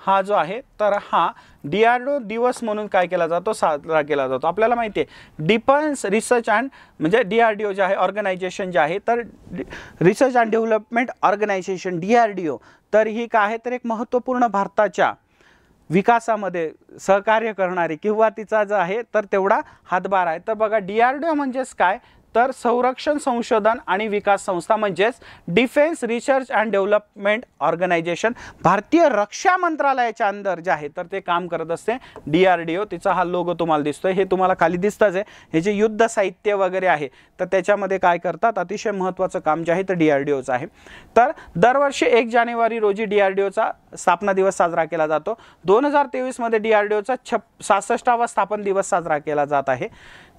हा जो आहे तर हा DRDO दिवस म्हणून काय केला जातो, साजरा केला जातो. आपल्याला माहिती आहे डिफेन्स रिसर्च अँड म्हणजे DRDO जे आहे ऑर्गनायझेशन जे आहे तर research and development organisation DRDO, तर ही काय आहे तर एक महत्त्वपूर्ण भारताच्या विकासामध्ये सहकार्य करणारी किंवा तिचा जो आहे तर तेवढा हातभार आहे. तर बघा DRDO म्हणजेच काय, तर संरक्षण संशोधन आणि विकास संस्था, म्हणजेच defence research and development organisation. भारतीय रक्षा मंत्रालयाच्या अंदर जे आहे तर ते काम करत असते DRDO. तिचा हा लोगो तुम्हाला दिसतोय, हे तुम्हाला खाली दिसतंच आहे. हे जे युद्ध साहित्य वगैरे आहे तर त्याच्यामध्ये काय करतात, अतिशय महत्त्वाचं काम जे आहे तर DRDOचं आहे. तर दरवर्षी 1 जानेवारी रोजी DRDOचा स्थापना दिवस साजरा केला जातो. 2023 मध्ये DRDOचा 66वा स्थापन दिवस साजरा केला जात आहे.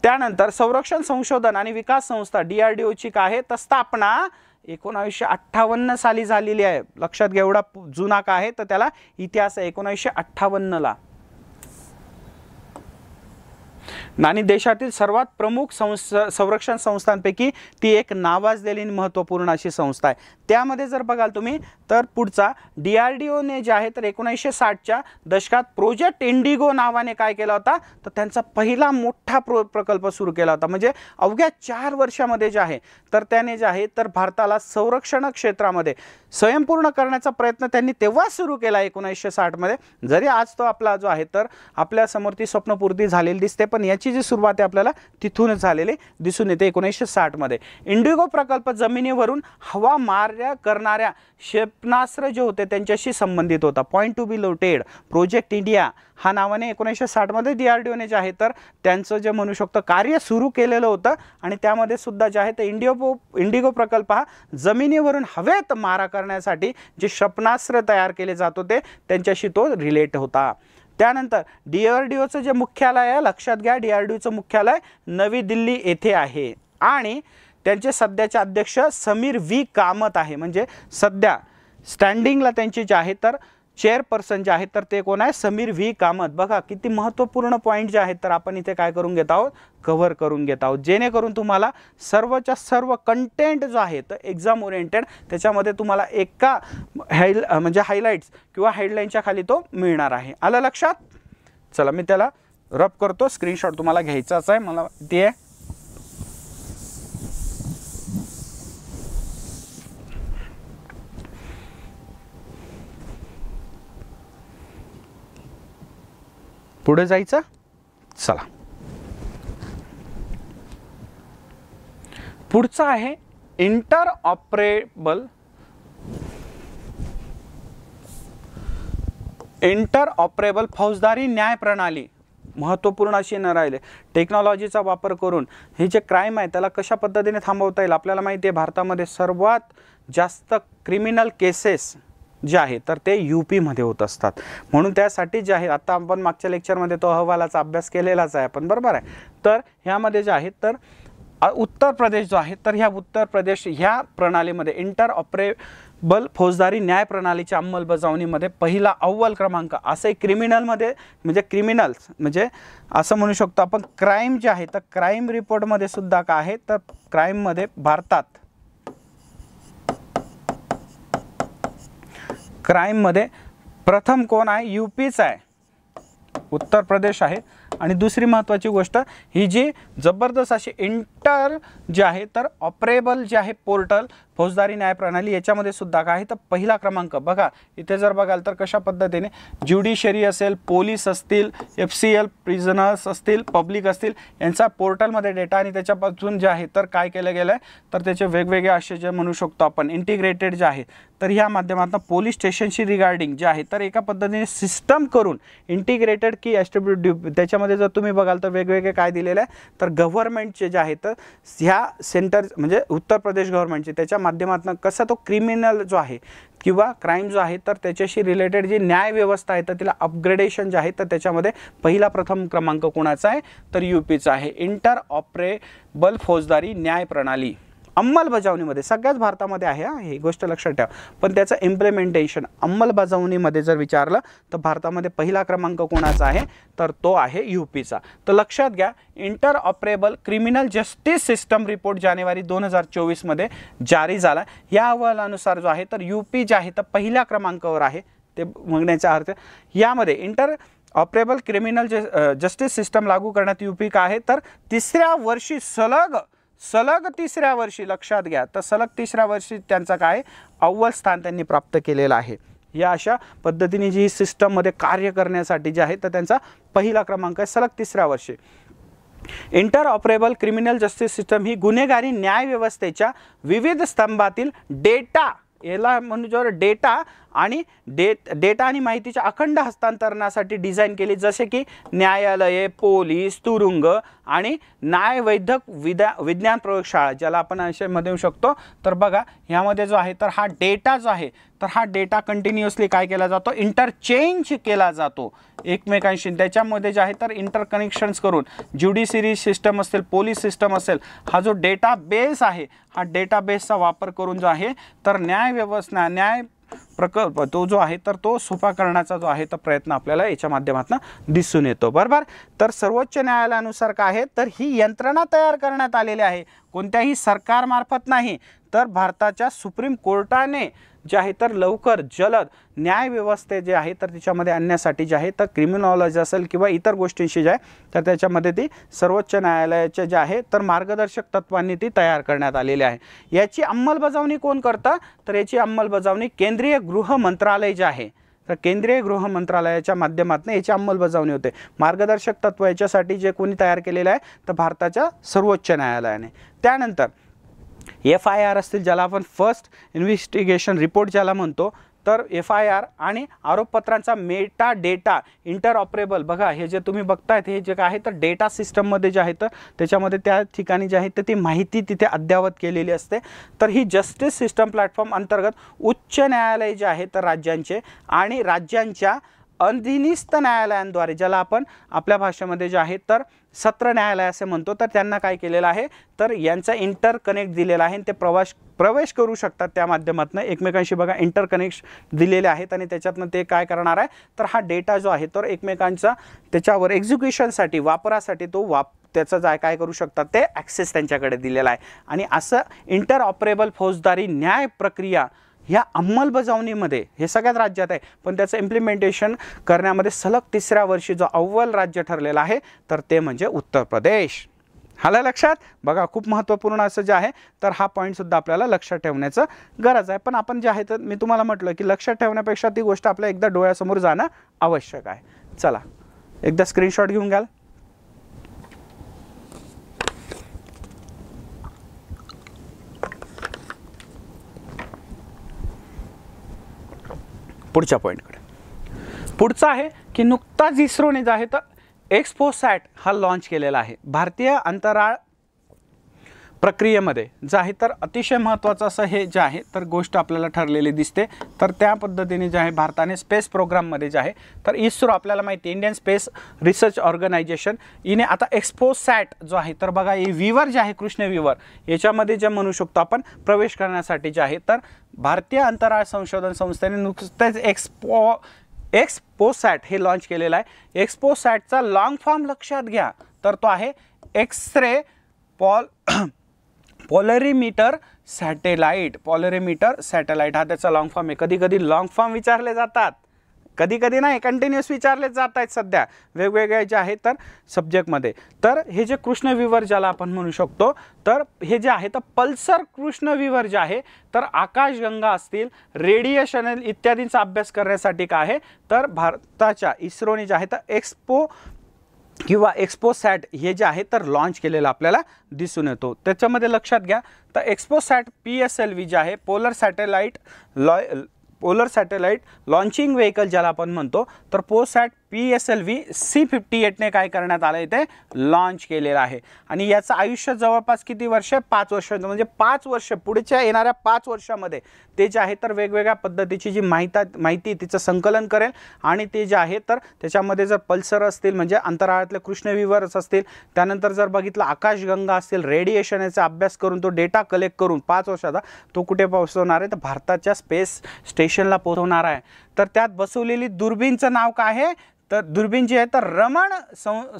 त्यानंतर संरक्षण संशोधन आणि विकास संस्था DRDOची काय आहे तर स्थापना 1958 साली झालेली आहे. लक्षात घ्या, एवढा जुना काय आहे तर त्याला इतिहास आहे. 1958 ला. आणि देशातील सर्वात प्रमुख संरक्षण संस्थांपैकी ती एक नावाजलेली महत्त्वपूर्ण अशी संस्था आहे. त्यामध्ये जर बघाल तुम्ही तर पुढचा DRDOने जे आहे तर 1960च्या दशकात प्रोजेक्ट इंडिगो नावाने काय केला होता तर त्यांचा पहिला मोठा प्रकल्प सुरू केला होता. म्हणजे अवघ्या 4 वर्षामध्ये जे आहे तर त्याने जे आहे तर भारताला संरक्षण क्षेत्रामध्ये स्वयंपूर्ण करण्याचा प्रयत्न त्यांनी तेव्हा सुरू केला 1960 मध्ये. जरी आज तो आपला जो आहे तर आपल्या समोर ती स्वप्नपूर्ती झालेली दिसते, पण याची जी सुरुवात आहे आपल्याला तिथूनच झालेली दिसून येते 1960 मध्ये. इंडिगो प्रकल्प जमिनीवरून हवा मार्ग करणाऱ्या क्षेपणास्त्र जे होते त्यांच्याशी संबंधित होता. Point to be लोटेड project India हा नावाने 1960 मध्ये DRDOने जे आहे तर त्यांचं जे म्हणू शकतो कार्य सुरू केलेलं होतं. आणि त्यामध्ये सुद्धा जे आहे तर इंडिगो प्रकल्प हा जमिनीवरून हवेत मारा करण्यासाठी जे क्षेपणास्त्र तयार केले जात होते त्यांच्याशी तो रिलेट होता. त्यानंतर DRDOचं जे मुख्यालय आहे, लक्षात घ्या DRDOचं मुख्यालय नवी दिल्ली येथे आहे. आणि त्यांचे सध्याचे अध्यक्ष समीर V कामत आहे. म्हणजे सध्या स्टँडिंगला त्यांचे जे आहे तर चेअरपर्सन जे आहेत तर ते कोण आहे, समीर व्ही कामत. बघा किती महत्त्वपूर्ण पॉईंट जे आहेत तर आपण इथे काय करून घेत आहोत, कव्हर करून घेत आहोत, जेणेकरून तुम्हाला सर्वच्या सर्व कंटेंट जो आहे तर एक्झाम ओरिएंटेड त्याच्यामध्ये तुम्हाला एका म्हणजे हायलाइट्स किंवा हेडलाईनच्या खाली तो मिळणार आहे. आलं लक्षात? चला मी त्याला रब करतो, स्क्रीनशॉट तुम्हाला घ्यायचाच आहे, मला माहिती आहे. पुढे जायचं. चला पुढचा आहे इंटरऑपरेबल फौजदारी न्याय प्रणाली. महत्त्वपूर्ण अशी न राहिले, टेक्नॉलॉजीचा वापर करून हे जे क्राईम आहे त्याला कशा पद्धतीने थांबवता येईल. आपल्याला माहिती आहे भारतामध्ये सर्वात जास्त क्रिमिनल केसेस जे आहे तर ते यूपीमध्ये होत असतात. म्हणून त्यासाठी जे आहे, आता आपण मागच्या लेक्चरमध्ये तो अहवालाचा अभ्यास केलेलाच आहे आपण, बरोबर आहे. तर ह्यामध्ये जे आहे तर उत्तर प्रदेश जो आहे तर ह्या उत्तर प्रदेश ह्या प्रणालीमध्ये इंटरऑपरेबल फौजदारी न्याय प्रणालीच्या अंमलबजावणीमध्ये पहिला अव्वल क्रमांक असे क्रिमिनलमध्ये, म्हणजे क्रिमिनल्स म्हणजे असं म्हणू शकतो आपण, क्राईम जे आहे तर क्राईम रिपोर्टमध्ये सुद्धा काय आहे तर क्राईममध्ये भारतात क्राईममध्ये प्रथम कोण आहे, यूपीच आहे, उत्तर प्रदेश आहे. आणि दुसरी महत्त्वाची गोष्ट ही जी जबरदस्त अशी जे आहे तर ऑपरेबल जे आहे पोर्टल फौजदारी न्याय प्रणाली याच्यामध्ये सुद्धा काय आहे तर पहिला क्रमांक. बघा इथे जर बघाल तर कशा पद्धतीने ज्युडिशरी असेल, पोलीस असतील, FCL प्रिझनर्स असतील, पब्लिक असतील, यांचा पोर्टलमध्ये डेटा आणि त्याच्यापासून जे आहे तर काय केलं गेलं आहे तर त्याचे वेगवेगळे असे जे म्हणू शकतो आपण इंटिग्रेटेड जे आहे तर ह्या माध्यमातून पोलीस स्टेशनशी रिगार्डिंग जे आहे तर एका पद्धतीने सिस्टम करून इंटिग्रेटेड की त्याच्यामध्ये जर तुम्ही बघाल तर वेगवेगळे काय दिलेले आहे तर गव्हर्नमेंटचे जे आहे तर ह्या सेंटर म्हणजे उत्तर प्रदेश गव्हर्नमेंटचे त्याच्या माध्यमातून कसा तो क्रिमिनल जो आहे किंवा क्राईम जो आहे तर त्याच्याशी रिलेटेड जी न्याय व्यवस्था आहे तर तिला अपग्रेडेशन जे आहे तर त्याच्यामध्ये पहिला प्रथम क्रमांक कोणाचा आहे तर यूपीचा आहे. इंटरऑपरेबल फौजदारी न्याय प्रणाली अंमलबजावणीमध्ये सगळ्याच भारतामध्ये आहे ही गोष्ट लक्षात ठेवा. पण त्याचं इम्प्लिमेंटेशन अंमलबजावणीमध्ये जर विचारलं तर भारतामध्ये पहिला क्रमांक कोणाचा आहे तर तो आहे यूपीचा. तर लक्षात घ्या, interoperable criminal justice system report जानेवारी 2024 मध्ये जारी झाला. या अहवालानुसार जो आहे तर यूपी जे आहे तर पहिल्या क्रमांकावर आहे. ते म्हणण्याचा अर्थ यामध्ये इंटरऑपरेबल क्रिमिनल जस्टिस सिस्टम लागू करण्यात यूपी का आहे तर तिसऱ्या वर्षी सलग तिसऱ्या वर्षी, लक्षात घ्या, तर सलग तिसऱ्या वर्षी त्यांचा काय अव्वल स्थान त्यांनी प्राप्त केलेलं आहे. या अशा पद्धतीने जी सिस्टममध्ये कार्य करण्यासाठी जे आहे तर त्यांचा पहिला क्रमांक आहे सलग तिसऱ्या वर्षी. इंटरऑपरेबल क्रिमिनल जस्टिस सिस्टम ही गुन्हेगारी न्याय व्यवस्थेच्या विविध स्तंभातील डेटा याला म्हणजे डेटा आणि माहितीच्या अखंड हस्तांतरणासाठी डिझाईन केली, जसे की न्यायालये, पोलीस, तुरुंग आणि न्यायवैद्यक विज्ञान प्रयोगशाळा ज्याला आपण असे म्हणू शकतो. तर बघा ह्यामध्ये जो आहे तर हा डेटा जो आहे तर हा डेटा कंटिन्युअसली काय केला जातो, इंटरचेंज केला जातो एकमेकांशी. त्याच्यामध्ये जे आहे तर इंटरकनेक्शन्स करून ज्युडिशरी सिस्टम असेल, पोलीस सिस्टम असेल, हा जो डेटाबेस आहे हा डेटाबेसचा वापर करून जो आहे तर न्याय प्रकल्प तो जो आहे तर तो सोपा करण्याचा जो आहे तर प्रयत्न आपल्याला याच्या माध्यमातून दिसून येतो, बरोबर. तर सर्वोच्च न्यायालयानुसार काय आहे तर ही यंत्रणा तयार करण्यात आलेली आहे, कोणत्याही सरकारमार्फत नाही तर भारताच्या सुप्रीम कोर्टाने जे आहे तर लवकर जलद न्याय व्यवस्थे जे आहे तर तिच्यामध्ये आणण्यासाठी जे आहे तर क्रिमिनॉलॉजी असेल किंवा इतर गोष्टींशी जे आहे तर त्याच्यामध्ये ती सर्वोच्च न्यायालयाचे जे आहे तर मार्गदर्शक तत्वांनी ती तयार करण्यात आलेली आहे. याची अंमलबजावणी कोण करतं तर याची अंमलबजावणी केंद्रीय गृह मंत्रालय जे आहे तर केंद्रीय गृह मंत्रालयाच्या माध्यमातून याची अंमलबजावणी होते. मार्गदर्शक तत्व याच्यासाठी जे कोणी तयार केलेलं आहे तर भारताच्या सर्वोच्च न्यायालयाने. त्यानंतर FIR असतील ज्याला आपण फर्स्ट इन्व्हेस्टिगेशन रिपोर्ट ज्याला म्हणतो तर FIR आणि आरोपपत्रांचा मेटा डेटा इंटरऑपरेबल. बघा हे जे तुम्ही बघतायत हे जे काय आहे तर डेटा सिस्टममध्ये जे आहे तर त्याच्यामध्ये त्या ठिकाणी जे आहे तर ती माहिती तिथे अद्ययावत केलेली असते. तर ही जस्टिस सिस्टम प्लॅटफॉर्म अंतर्गत उच्च न्यायालय जे आहे तर राज्यांचे आणि राज्यांच्या अधीनस्थ न्यायालयांद्वारे, ज्याला आपण आपल्या भाषेमध्ये जे आहे तर सत्र न्यायालय असे म्हणतो, तर त्यांना काय केलेलं आहे तर यांचा इंटरकनेक्ट दिलेला आहे. ते प्रवेश करू शकतात त्या माध्यमातून एकमेकांशी बघा इंटरकनेक्ट दिलेले आहेत आणि त्याच्यातनं ते काय करणार आहे तर हा डेटा जो आहे तर एकमेकांचा त्याच्यावर एक्झिक्युशनसाठी वापरासाठी तो त्याचं काय करू शकतात ते ॲक्सेस त्यांच्याकडे दिलेला आहे. आणि असं इंटरऑपरेबल फौजदारी न्याय प्रक्रिया ह्या अंमलबजावणीमध्ये हे सगळ्यात राज्यात आहे, पण त्याचं इम्प्लिमेंटेशन करण्यामध्ये सलग 3ऱ्या वर्षी जो अव्वल राज्य ठरलेलं आहे तर ते म्हणजे उत्तर प्रदेश. आलं लक्षात? बघा खूप महत्त्वपूर्ण असं जे आहे तर हा पॉईंटसुद्धा आपल्याला लक्षात ठेवण्याचं गरज आहे. पण आपण जे आहे तर मी तुम्हाला म्हटलं की लक्षात ठेवण्यापेक्षा ती गोष्ट आपल्या एकदा डोळ्यासमोर जाणं आवश्यक आहे. चला एकदा स्क्रीनशॉट घेऊन घ्याल. पुढच्या पॉईंटकडे. पुढचा आहे की नुकताच इस्रोने जे आहे तर एक्सपोसॅट हा लॉन्च केलेला आहे. भारतीय अंतराळ प्रक्रियेमध्ये जे आहे तर अतिशय महत्त्वाचं असं हे जे आहे तर गोष्ट आपल्याला ठरलेली दिसते. तर त्या पद्धतीने जे आहे भारताने स्पेस प्रोग्राममध्ये जे आहे तर इस्रो आपल्याला माहिती आहे इंडियन स्पेस रिसर्च ऑर्गनायझेशन हिने आता एक्सपोसॅट जो आहे तर बघा हे विवर जे आहे कृष्ण विवर याच्यामध्ये जे म्हणू शकतो आपण प्रवेश करण्यासाठी जे आहे तर भारतीय अंतराळ संशोधन संस्थेने नुकतेच एक्सपोसॅट हे लॉन्च केलेलं आहे. एक्सपोसॅटचा लॉंग फॉर्म लक्षात घ्या तर तो आहे x-ray polarimeter satellite. Polarimeter satellite हा त्याचा लॉंग फॉर्म आहे. कधी कधी लॉंग फॉर्म विचारले जातात, कधी कधी नाही कंटिन्युअस विचारले जात आहेत सध्या वेगवेगळे जे आहे तर सब्जेक्टमध्ये. तर हे जे कृष्ण विवर ज्याला आपण म्हणू शकतो तर हे जे आहे तर पल्सर कृष्ण विवर जे आहे तर आकाशगंगा असतील रेडिएशन इत्यादींचा अभ्यास करण्यासाठी काय आहे तर भारताच्या इस्रोने जे आहे तर एक्सपोसॅट हे जे आहे तर लॉन्च केलेलं आपल्याला दिसून येतो. त्याच्यामध्ये लक्षात घ्या तर एक्सपोसॅट PSLV जे आहे पोलर सॅटेलाइट लॉन्चिंग व्हेकल ज्याला आपण म्हणतो तर पोसॅट PSLV C58ने काय करण्यात आलं इथे लॉन्च केलेलं आहे. आणि याचं आयुष्य जवळपास किती वर्ष 5 वर्ष म्हणजे 5 वर्ष पुढच्या येणाऱ्या 5 वर्षामध्ये ते जे आहे तर वेगवेगळ्या पद्धतीची जी माहिती तिचं संकलन करेल. आणि ते जे आहे तर त्याच्यामध्ये जर पल्सर असतील म्हणजे अंतराळातले कृष्णविवरच असतील, त्यानंतर जर बघितलं आकाशगंगा असतील रेडिएशन याचा अभ्यास करून तो डेटा कलेक्ट करून 5 वर्षाचा तो कुठे पोहोचवणार आहे तर भारताच्या स्पेस स्टेशनला पोहोचवणार आहे. तर त्यात बसवलेली दुर्बीनचं नाव काय आहे तर दुर्बीन जी आहे तर रमण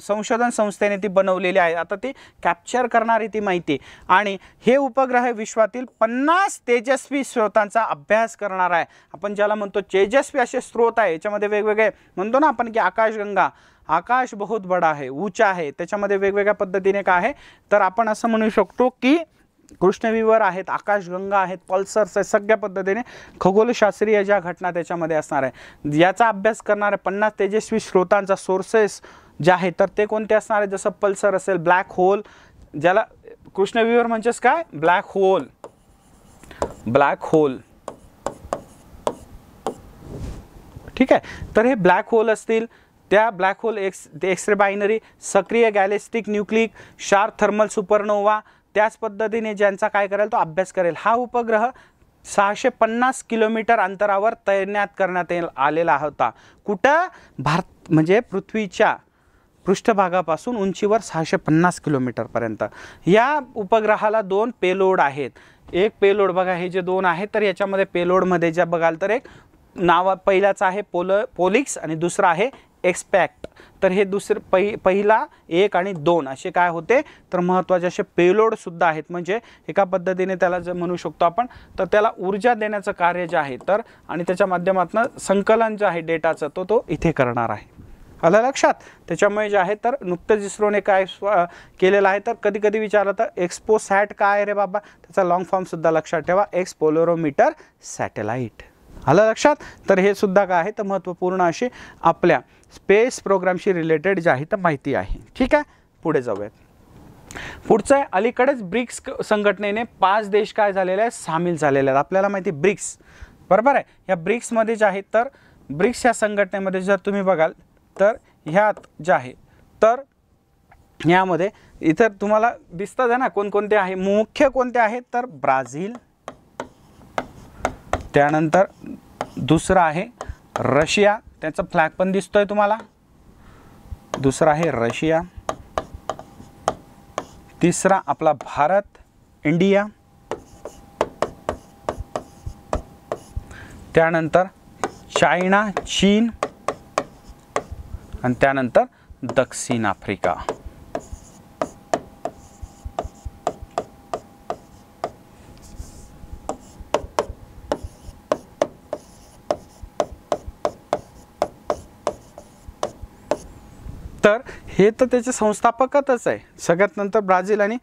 संशोधन संस्थेने ती बनवलेली आहे. आता ती कॅप्चर करणारी ती माहिती आणि हे उपग्रह विश्वातील 50 तेजस्वी स्रोतांचा अभ्यास करणार आहे. आपण ज्याला म्हणतो तेजस्वी असे स्रोत आहे याच्यामध्ये वेगवेगळे म्हणतो ना आपण की आकाशगंगा आकाश बहुत बडा है ऊंचा है त्याच्यामध्ये वेगवेगळ्या पद्धतीने काय आहे तर आपण असं म्हणू शकतो की कृष्णविवर आहेत आकाशगंगा आहेत पल्सर्स आहेत सगळ्या पद्धतीने खगोलशास्त्रीय ज्या घटना त्याच्यामध्ये असणार आहे. याचा अभ्यास करणारे 50 तेजस्वी स्रोतांचा सोर्सेस जे आहेत तर ते कोणते असणार आहे जसं पल्सर असेल ब्लॅक होल ज्याला कृष्णविवर म्हणजेच काय ब्लॅक होल ठीक आहे. तर हे ब्लॅक होल असतील त्या ब्लॅक होल एक्स-रे बायनरी सक्रिय Galactic nucleic sharp thermal supernova त्याच पद्धतीने ज्यांचा काय करेल तो अभ्यास करेल. हा उपग्रह 650 किलोमीटर अंतरावर तैनात करण्यात आलेला होता. कुठं भारत म्हणजे पृथ्वीच्या पृष्ठभागापासून उंचीवर 650 किलोमीटरपर्यंत. या उपग्रहाला 2 पेलोड आहेत. एक पेलोड बघा हे जे 2 आहेत तर याच्यामध्ये पेलोडमध्ये ज्या बघाल तर एक नाव पहिल्याचा आहे पोलिक्स आणि दुसरा आहे एक्सपॅक्ट. तर हे पहिला 1 आणि 2 असे काय होते तर महत्त्वाचे असे पेलोड सुद्धा आहेत. म्हणजे एका पद्धतीने त्याला जे म्हणू शकतो आपण तर त्याला ऊर्जा देण्याचं कार्य जे आहे तर आणि त्याच्या माध्यमातून संकलन जे आहे डेटाचं तो इथे करणार आहे. आलं लक्षात? त्याच्यामुळे जे आहे तर नुकतंच इस्रोने काय केलेलं आहे तर कधी कधी विचारलं तर एक्सपोसॅट काय रे बाबा त्याचा लॉंग फॉर्म सुद्धा लक्षात ठेवा एक्सपोलरोमीटर सॅटेलाइट. आलं लक्षात? तर हे सुद्धा काय आहे तर महत्त्वपूर्ण अशी आपल्या स्पेस प्रोग्रामशी रिलेटेड जे आहे तर माहिती आहे. ठीक आहे पुढे जाऊयात. पुढचं आहे अलीकडेच ब्रिक्स संघटनेने 5 देश काय झालेले आहेत सामील झालेले आहेत. आपल्याला माहिती ब्रिक्स बरोबर आहे. या ब्रिक्समध्ये जे आहे तर ब्रिक्स या संघटनेमध्ये जर तुम्ही बघाल तर ह्यात जे आहे तर यामध्ये इतर तुम्हाला दिसतात आहे ना कोणकोणते आहे मुख्य कोणते आहेत तर ब्राझील त्यानंतर दुसरा आहे रशिया त्याचा फ्लॅग पण दिसतोय तुम्हाला. दुसरा आहे रशिया. तिसरा आपला भारत, इंडिया. त्यानंतर चायना, चीन आणि त्यानंतर दक्षिण आफ्रिका. तर हे तर त्याचे संस्थापकच आहे. सगळ्यात नंतर ब्राझील आणि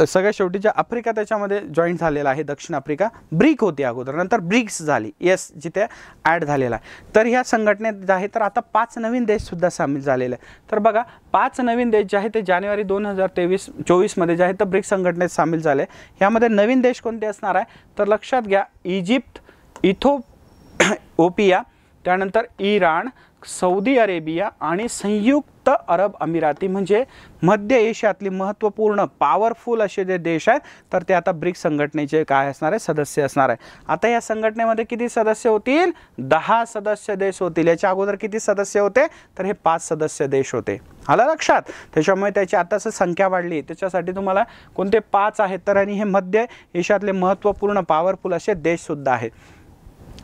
सगळ्यात शेवटी जे आफ्रिका त्याच्यामध्ये जॉईन झालेला आहे, दक्षिण आफ्रिका. ब्रिक होती अगोदर, नंतर ब्रिक्स झाली. येस, जिथे ॲड झालेला आहे. तर ह्या संघटनेत जे आहे तर आता 5 नवीन देशसुद्धा सामील झालेले आहे. तर बघा 5 नवीन देश जे आहे ते जानेवारी 2024 मध्ये जे आहे तर ब्रिक्स संघटनेत सामील झाले. ह्यामध्ये नवीन देश कोणते असणार आहे तर लक्षात घ्या, इजिप्त, इथिओपिया, त्यानंतर इराण, सौदी अरेबिया आणि संयुक्त अरब अमिराती, म्हणजे मध्य एशियातली महत्त्वपूर्ण पॉवरफुल असे जे देश आहेत तर ते आता ब्रिक्स संघटनेचे काय असणार आहे, सदस्य असणार आहे. आता या संघटनेमध्ये किती सदस्य होतील? 10 सदस्य देश होतील. याच्या अगोदर किती सदस्य होते तर हे 5 सदस्य देश होते. आलं लक्षात? त्याच्यामुळे त्याची आताच संख्या वाढली. त्याच्यासाठी तुम्हाला कोणते 5 आहेत तर आणि हे मध्य एशियातले महत्त्वपूर्ण पॉवरफुल असे देशसुद्धा आहेत.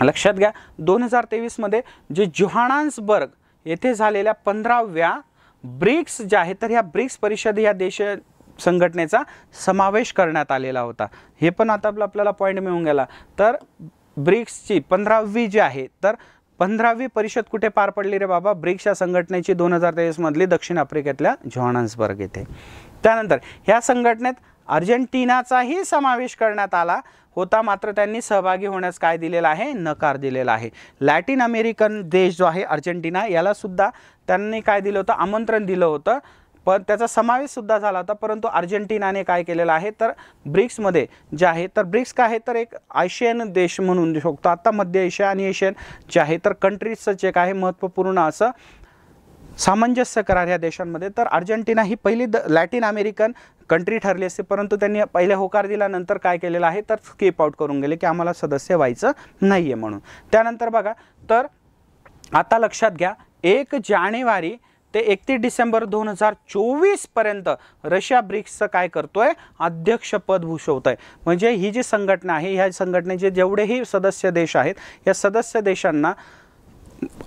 लक्षात घ्या 2023 मध्ये जे जोहान्सबर्ग येथे झालेल्या 15व्या ब्रिक्स जे आहे तर ह्या ब्रिक्स परिषद या देश संघटनेचा समावेश करण्यात आलेला होता. हे पण आता आपल्याला पॉईंट मिळून गेला. तर ब्रिक्सची 15वी जी आहे तर 15वी परिषद कुठे पार पडली रे बाबा? ब्रिक्स या संघटनेची 2023 मधली दक्षिण आफ्रिकेतल्या जोहान्सबर्ग येथे. त्यानंतर ह्या संघटनेत अर्जेंटिनाचाही समावेश करण्यात आला होता, मात्र त्यांनी सहभागी होण्यास काय दिलेला आहे? नकार दिलेला आहे. लॅटिन अमेरिकन देश जो आहे अर्जेंटिना, याला सुद्धा त्यांनी काय दिलं होतं? आमंत्रण दिलं होतं, पण त्याचा समावेश सुद्धा झाला होता. परंतु अर्जेंटिनाने काय केलेलं आहे तर ब्रिक्समध्ये जे आहे तर ब्रिक्स काय आहे तर एक आशियन देश म्हणून शकतो. आता मध्य एशिया आणि एशियन जे आहे तर कंट्रीजचं जे काय महत्त्वपूर्ण असं सामंजस्य करार या देशांमध्ये. तर अर्जेंटिना ही पहिली लॅटिन अमेरिकन कंट्री ठरली असते, परंतु त्यांनी पहिले होकार दिल्यानंतर काय केलेलं आहे तर स्किप आउट करून गेले की आम्हाला सदस्य व्हायचं नाही आहे म्हणून. त्यानंतर बघा तर आता लक्षात घ्या 1 जानेवारी ते 31 डिसेंबर 2024 पर्यंत रशिया ब्रिक्सचं काय करतोय? अध्यक्षपद भूषवतोय. म्हणजे ही जी संघटना आहे ह्या संघटनेचे जेवढेही सदस्य देश आहेत या सदस्य देशांना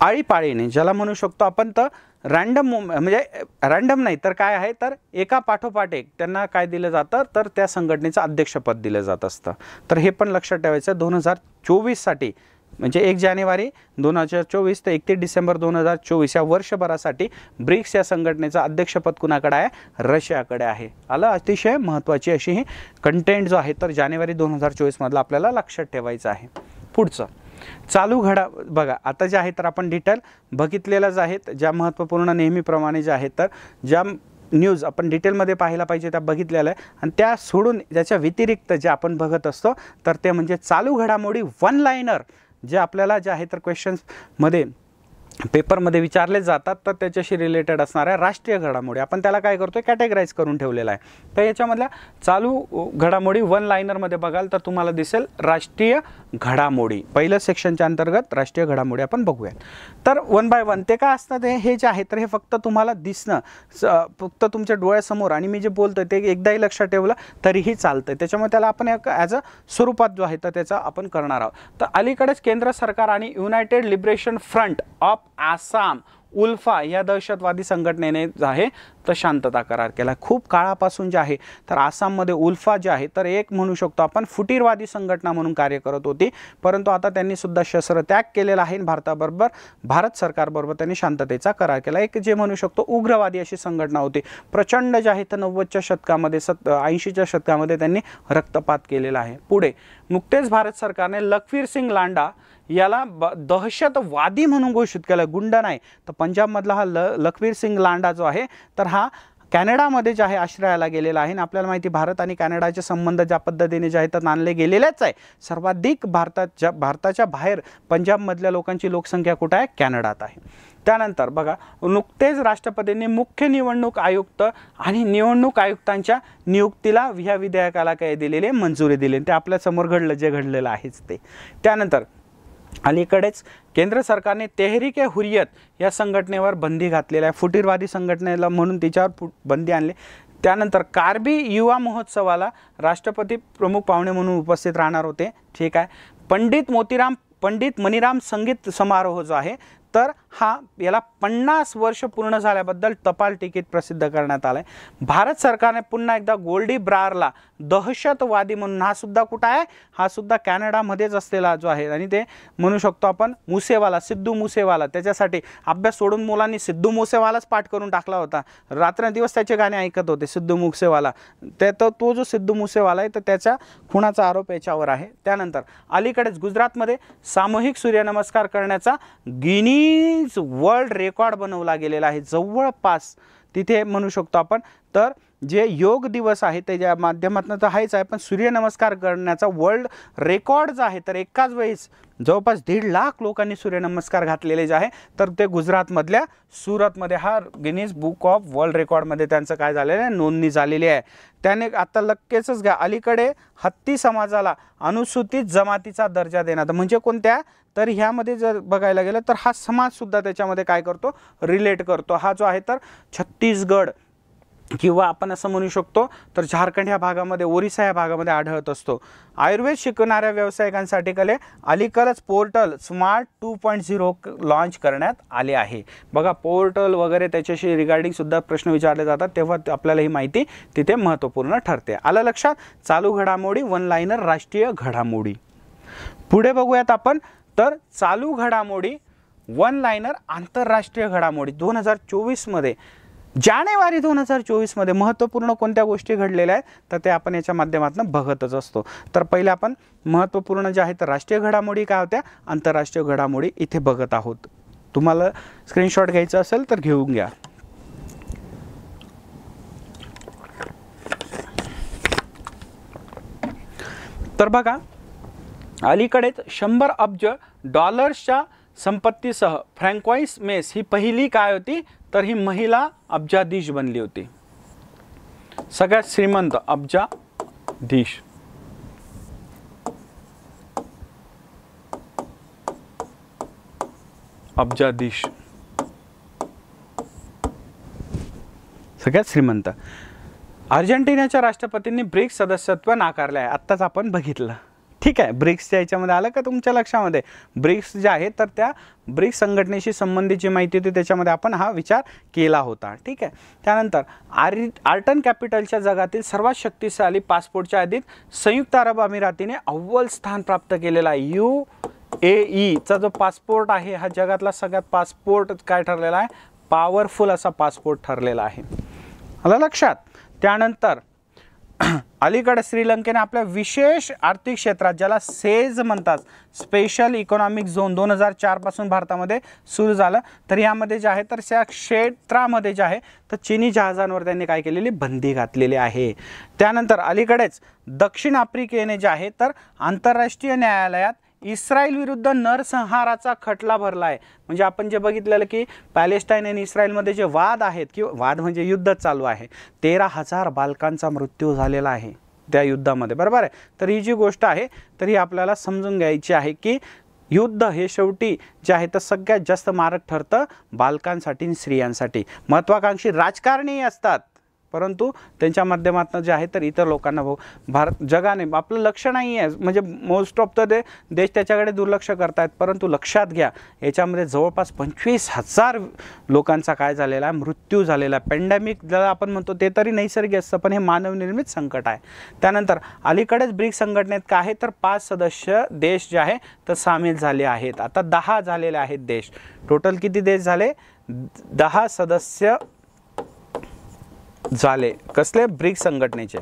आळीपाळीने, ज्याला म्हणू शकतो आपण तर रँडम, म्हणजे रँडम नाही तर काय आहे तर एका पाठोपाठ एक त्यांना काय दिलं जातं तर त्या संघटनेचं अध्यक्षपद दिलं जात असतं. तर हे पण लक्षात ठेवायचं 2024 साठी, म्हणजे 1 जानेवारी 2024 ते 31 डिसेंबर 2024 या वर्षभरासाठी ब्रिक्स या संघटनेचं अध्यक्षपद कुणाकडे आहे? रशियाकडे आहे. आलं? अतिशय महत्त्वाची अशी ही कंटेंट जो आहे तर जानेवारी 2024 मधला आपल्याला लक्षात ठेवायचं आहे. पुढचं चालू घडा बघा आता जे आहे तर आपण डिटेल बघितलेलंच आहेत. ज्या महत्त्वपूर्ण नेहमीप्रमाणे जे आहेत तर ज्या न्यूज आपण डिटेलमध्ये पाहायला पाहिजे त्या बघितलेल्या आहे. आणि त्या सोडून त्याच्या व्यतिरिक्त जे आपण बघत असतो तर ते म्हणजे चालू घडामोडी वन लाइनर, जे आपल्याला जे आहे तर क्वेश्चन्समध्ये पेपरमध्ये विचारले जातात तर त्याच्याशी रिलेटेड असणाऱ्या राष्ट्रीय घडामोडी आपण त्याला काय करतोय? कॅटेगराईज करून ठेवलेला आहे. तर याच्यामधल्या चालू घडामोडी वन लाइनरमध्ये बघाल तर तुम्हाला दिसेल राष्ट्रीय घडामोडी. पहिलं सेक्शनच्या अंतर्गत राष्ट्रीय घडामोडी आपण बघूयात. तर 1 बाय 1 ते काय असतं हे जे आहे तर हे फक्त तुम्हाला दिसणं, फक्त तुमच्या डोळ्यासमोर, आणि मी जे बोलतोय ते एकदाही लक्षात ठेवलं तरीही चालतंय. त्याच्यामुळे त्याला आपण एक ॲज अ स्वरूपात जो आहे तर त्याचा आपण करणार आहोत. तर अलीकडेच केंद्र सरकार आणि United Liberation Front of Assam ULFA या दहशतवादी संघटनेने जे आहे तर शांतता करार केला. खूप काळापासून जे आहे तर आसाममध्ये उल्फा जे आहे तर एक म्हणू शकतो आपण फुटीरवादी संघटना म्हणून कार्य करत होती, परंतु आता त्यांनी सुद्धा शस्त्रत्याग केलेला आहे. भारताबरोबर, भारत सरकारबरोबर त्यांनी शांततेचा करार केला. एक जे म्हणू शकतो उग्रवादी अशी संघटना होती. प्रचंड जे आहे तर 90च्या शतकामध्ये 80च्या शतकामध्ये त्यांनी रक्तपात केलेला आहे. पुढे नुकतेच भारत सरकारने लखवीर सिंग लांडा याला दहशतवादी म्हणून घोषित केलं. गुंड नाही तर पंजाबमधला हा लखवीर सिंग लांडा जो आहे तर हा कॅनडामध्ये जे आहे आश्रयाला गेलेला आहे. आणि आपल्याला माहिती भारत आणि कॅनडाचे संबंध ज्या पद्धतीने जे आहे तर नांदले गेलेलेच आहे. सर्वाधिक भारताच्या बाहेर पंजाबमधल्या लोकांची लोकसंख्या कुठे आहे? कॅनडात आहे. त्यानंतर बघा नुकतेच राष्ट्रपतींनी मुख्य निवडणूक आयुक्त आणि निवडणूक आयुक्तांच्या नियुक्तीला ह्या विधेयकाला काय दिलेले? मंजुरी दिली. ते आपल्या समोर घडलं, जे घडलेलं आहेच ते. त्यानंतर अलीकडेच केंद्र सरकारने तेहरीक हुरियत या संघटनेवर बंदी घातलेली आहे, फुटीरवादी संघटनेला म्हणून तिच्यावर बंदी आणली। त्यानंतर कार्बी युवा महोत्सवाला राष्ट्रपती प्रमुख पाहुणे म्हणून उपस्थित राहणार होते, ठीक आहे। पंडित मनीराम संगीत समारोह जो आहे तर हा याला 50 वर्ष पूर्ण झाल्याबद्दल टपाल तिकीट प्रसिद्ध करण्यात आलंय। भारत सरकारने पुन्हा एकदा गोल्डी ब्रारला दहशतवादी म्हणून, हा सुद्धा कुठं आहे, हा सुद्धा कॅनडामध्येच असलेला जो आहे, आणि ते म्हणू शकतो आपण मुसेवाला, सिद्धू मुसेवाला, त्याच्यासाठी अभ्यास सोडून मुलांनी सिद्धू मुसेवालाच पाठ करून टाकला होता, रात्रंदिवस त्याचे गाणे ऐकत होते सिद्धू मुसेवाला, तो जो सिद्धू मुसेवाला आहे तर त्याच्या खुनाचा आरोप याच्यावर आहे। त्यानंतर अलीकडेच गुजरातमध्ये सामूहिक सूर्यनमस्कार करण्याचा गिनीज वर्ल्ड रेकॉर्ड बनवला गेलेला आहे, जवळपास तिथे म्हणू शकतो आपण। तर जे योग दिवस आहे त्याच्या माध्यमातून तर आहेच आहे, पण सूर्यनमस्कार करण्याचा वर्ल्ड रेकॉर्ड जो आहे तर एकाच वेळेस जवळपास 1.5 लाख लोकांनी सूर्यनमस्कार घातलेले जे आहे तर ते गुजरातमधल्या सुरतमध्ये हा गिनीज बुक ऑफ वर्ल्ड रेकॉर्डमध्ये त्यांचं काय झालेलं आहे, नोंदणी झालेली आहे। त्याने आता लगेचच घ्या, अलीकडे हत्ती समाजाला अनुसूचित जमातीचा दर्जा देण्यात, म्हणजे कोणत्या, तर ह्यामध्ये जर बघायला गेलं तर हा समाज सुद्धा त्याच्यामध्ये काय करतो, रिलेट करतो। हा जो आहे तर छत्तीसगड किंवा आपण असं म्हणू शकतो तर झारखंड ह्या भागामध्ये, ओरिसा या भागामध्ये आढळत असतो। आयुर्वेद शिकणाऱ्या व्यावसायिकांसाठी अलीकडेच पोर्टल स्मार्ट 2.0 लॉन्च करण्यात आले आहे। बघा पोर्टल वगैरे त्याच्याशी रिगार्डिंग सुद्धा प्रश्न विचारले जातात, तेव्हा आपल्याला ही माहिती तिथे महत्त्वपूर्ण ठरते। आलं लक्षात? चालू घडामोडी, वन लाइनर राष्ट्रीय घडामोडी। पुढे बघूयात आपण, तर चालू घडामोडी, वन लाइनर आंतरराष्ट्रीय घडामोडी 2024 मध्ये, जानेवारी 2024 मध्ये महत्त्वपूर्ण कोणत्या गोष्टी घडलेल्या आहेत तर ते आपण याच्या माध्यमातून बघतच असतो। तर पहिले आपण महत्त्वपूर्ण जे आहे तर राष्ट्रीय घडामोडी काय होत्या, आंतरराष्ट्रीय घडामोडी इथे बघत आहोत। तुम्हाला स्क्रीनशॉट घ्यायचा असेल तर घेऊन घ्या। तर बघा अलीकडेच 100 अब्ज डॉलर्सच्या संपत्तीसह फ्रँकोइस मेस ही पहिली काय होती तर ही महिला अब्जाधीश बनली होती, सगळ्यात श्रीमंत अब्जाधीश। सगळ्यात श्रीमंत। अर्जेंटिनाच्या राष्ट्रपतींनी ब्रिक्स सदस्यत्व नाकारले आहे, आत्ताच आपण बघितलं, ठीक आहे। ब्रिक्सच्या याच्यामध्ये आलं का तुमच्या लक्षामध्ये, ब्रिक्स जे आहे तर त्या ब्रिक्स संघटनेशी संबंधीची माहिती होती, त्याच्यामध्ये आपण हा विचार केला होता, ठीक आहे। त्यानंतर आर्टन कॅपिटलच्या जगातील सर्वात शक्तिशाली पासपोर्टच्या यादीत संयुक्त अरब अमिरातीने अव्वल स्थान प्राप्त केलेला आहे। UAE चा जो पासपोर्ट आहे हा जगातला सगळ्यात पासपोर्ट काय ठरलेला आहे, पॉवरफुल असा पासपोर्ट ठरलेला आहे, आलं लक्षात? त्यानंतर अलीकडे श्रीलंकेने आपल्या विशेष आर्थिक क्षेत्रात, ज्याला सेज म्हणतात, स्पेशल इकॉनॉमिक झोन 2004 पासून भारतामध्ये सुरू झालं, तर यामध्ये जे आहे तर त्या क्षेत्रामध्ये जे आहे तर चीनी जहाजांवर त्यांनी काय केलेली, बंदी घातलेली आहे। त्यानंतर अलीकडेच दक्षिण आफ्रिकेने जे आहे तर आंतरराष्ट्रीय न्यायालयात इस्रायल विरुद्ध नरसंहाराचा खटला भरला आहे। म्हणजे आपण जे बघितलेलं की पॅलेस्टाईन आणि इस्रायलमध्ये जे वाद आहेत किंवा वाद म्हणजे युद्ध चालू आहे, 13,000 बालकांचा मृत्यू झालेला आहे त्या युद्धामध्ये, बरोबर आहे। तर ही जी गोष्ट आहे तर ही आपल्याला समजून घ्यायची आहे की युद्ध हे शेवटी जे आहे तर सगळ्यात जास्त मारक ठरतं बालकांसाठी आणि स्त्रियांसाठी। महत्त्वाकांक्षी राजकारणी असतात परंतु त्यांच्या माध्यमातून जे आहे तर इतर लोकांना भारत जगाने आपलं लक्ष नाही आहे, म्हणजे मोस्ट ऑफ द देश त्याच्याकडे दुर्लक्ष करतायत, परंतु लक्षात घ्या याच्यामध्ये जवळपास 25,000 लोकांचा काय झालेला आहे, मृत्यू झालेला आहे। पॅन्डेमिक ज्याला आपण म्हणतो ते तरी नैसर्गिक असतं, पण हे मानवनिर्मित संकट आहे। त्यानंतर अलीकडेच ब्रिक्स संघटनेत काय आहे तर 5 सदस्य देश जे आहे तर सामील झाले आहेत, आता 10 झालेले आहेत देश। टोटल किती देश झाले, 10 सदस्य झाले, कसले, ब्रिक्स संघटनेचे।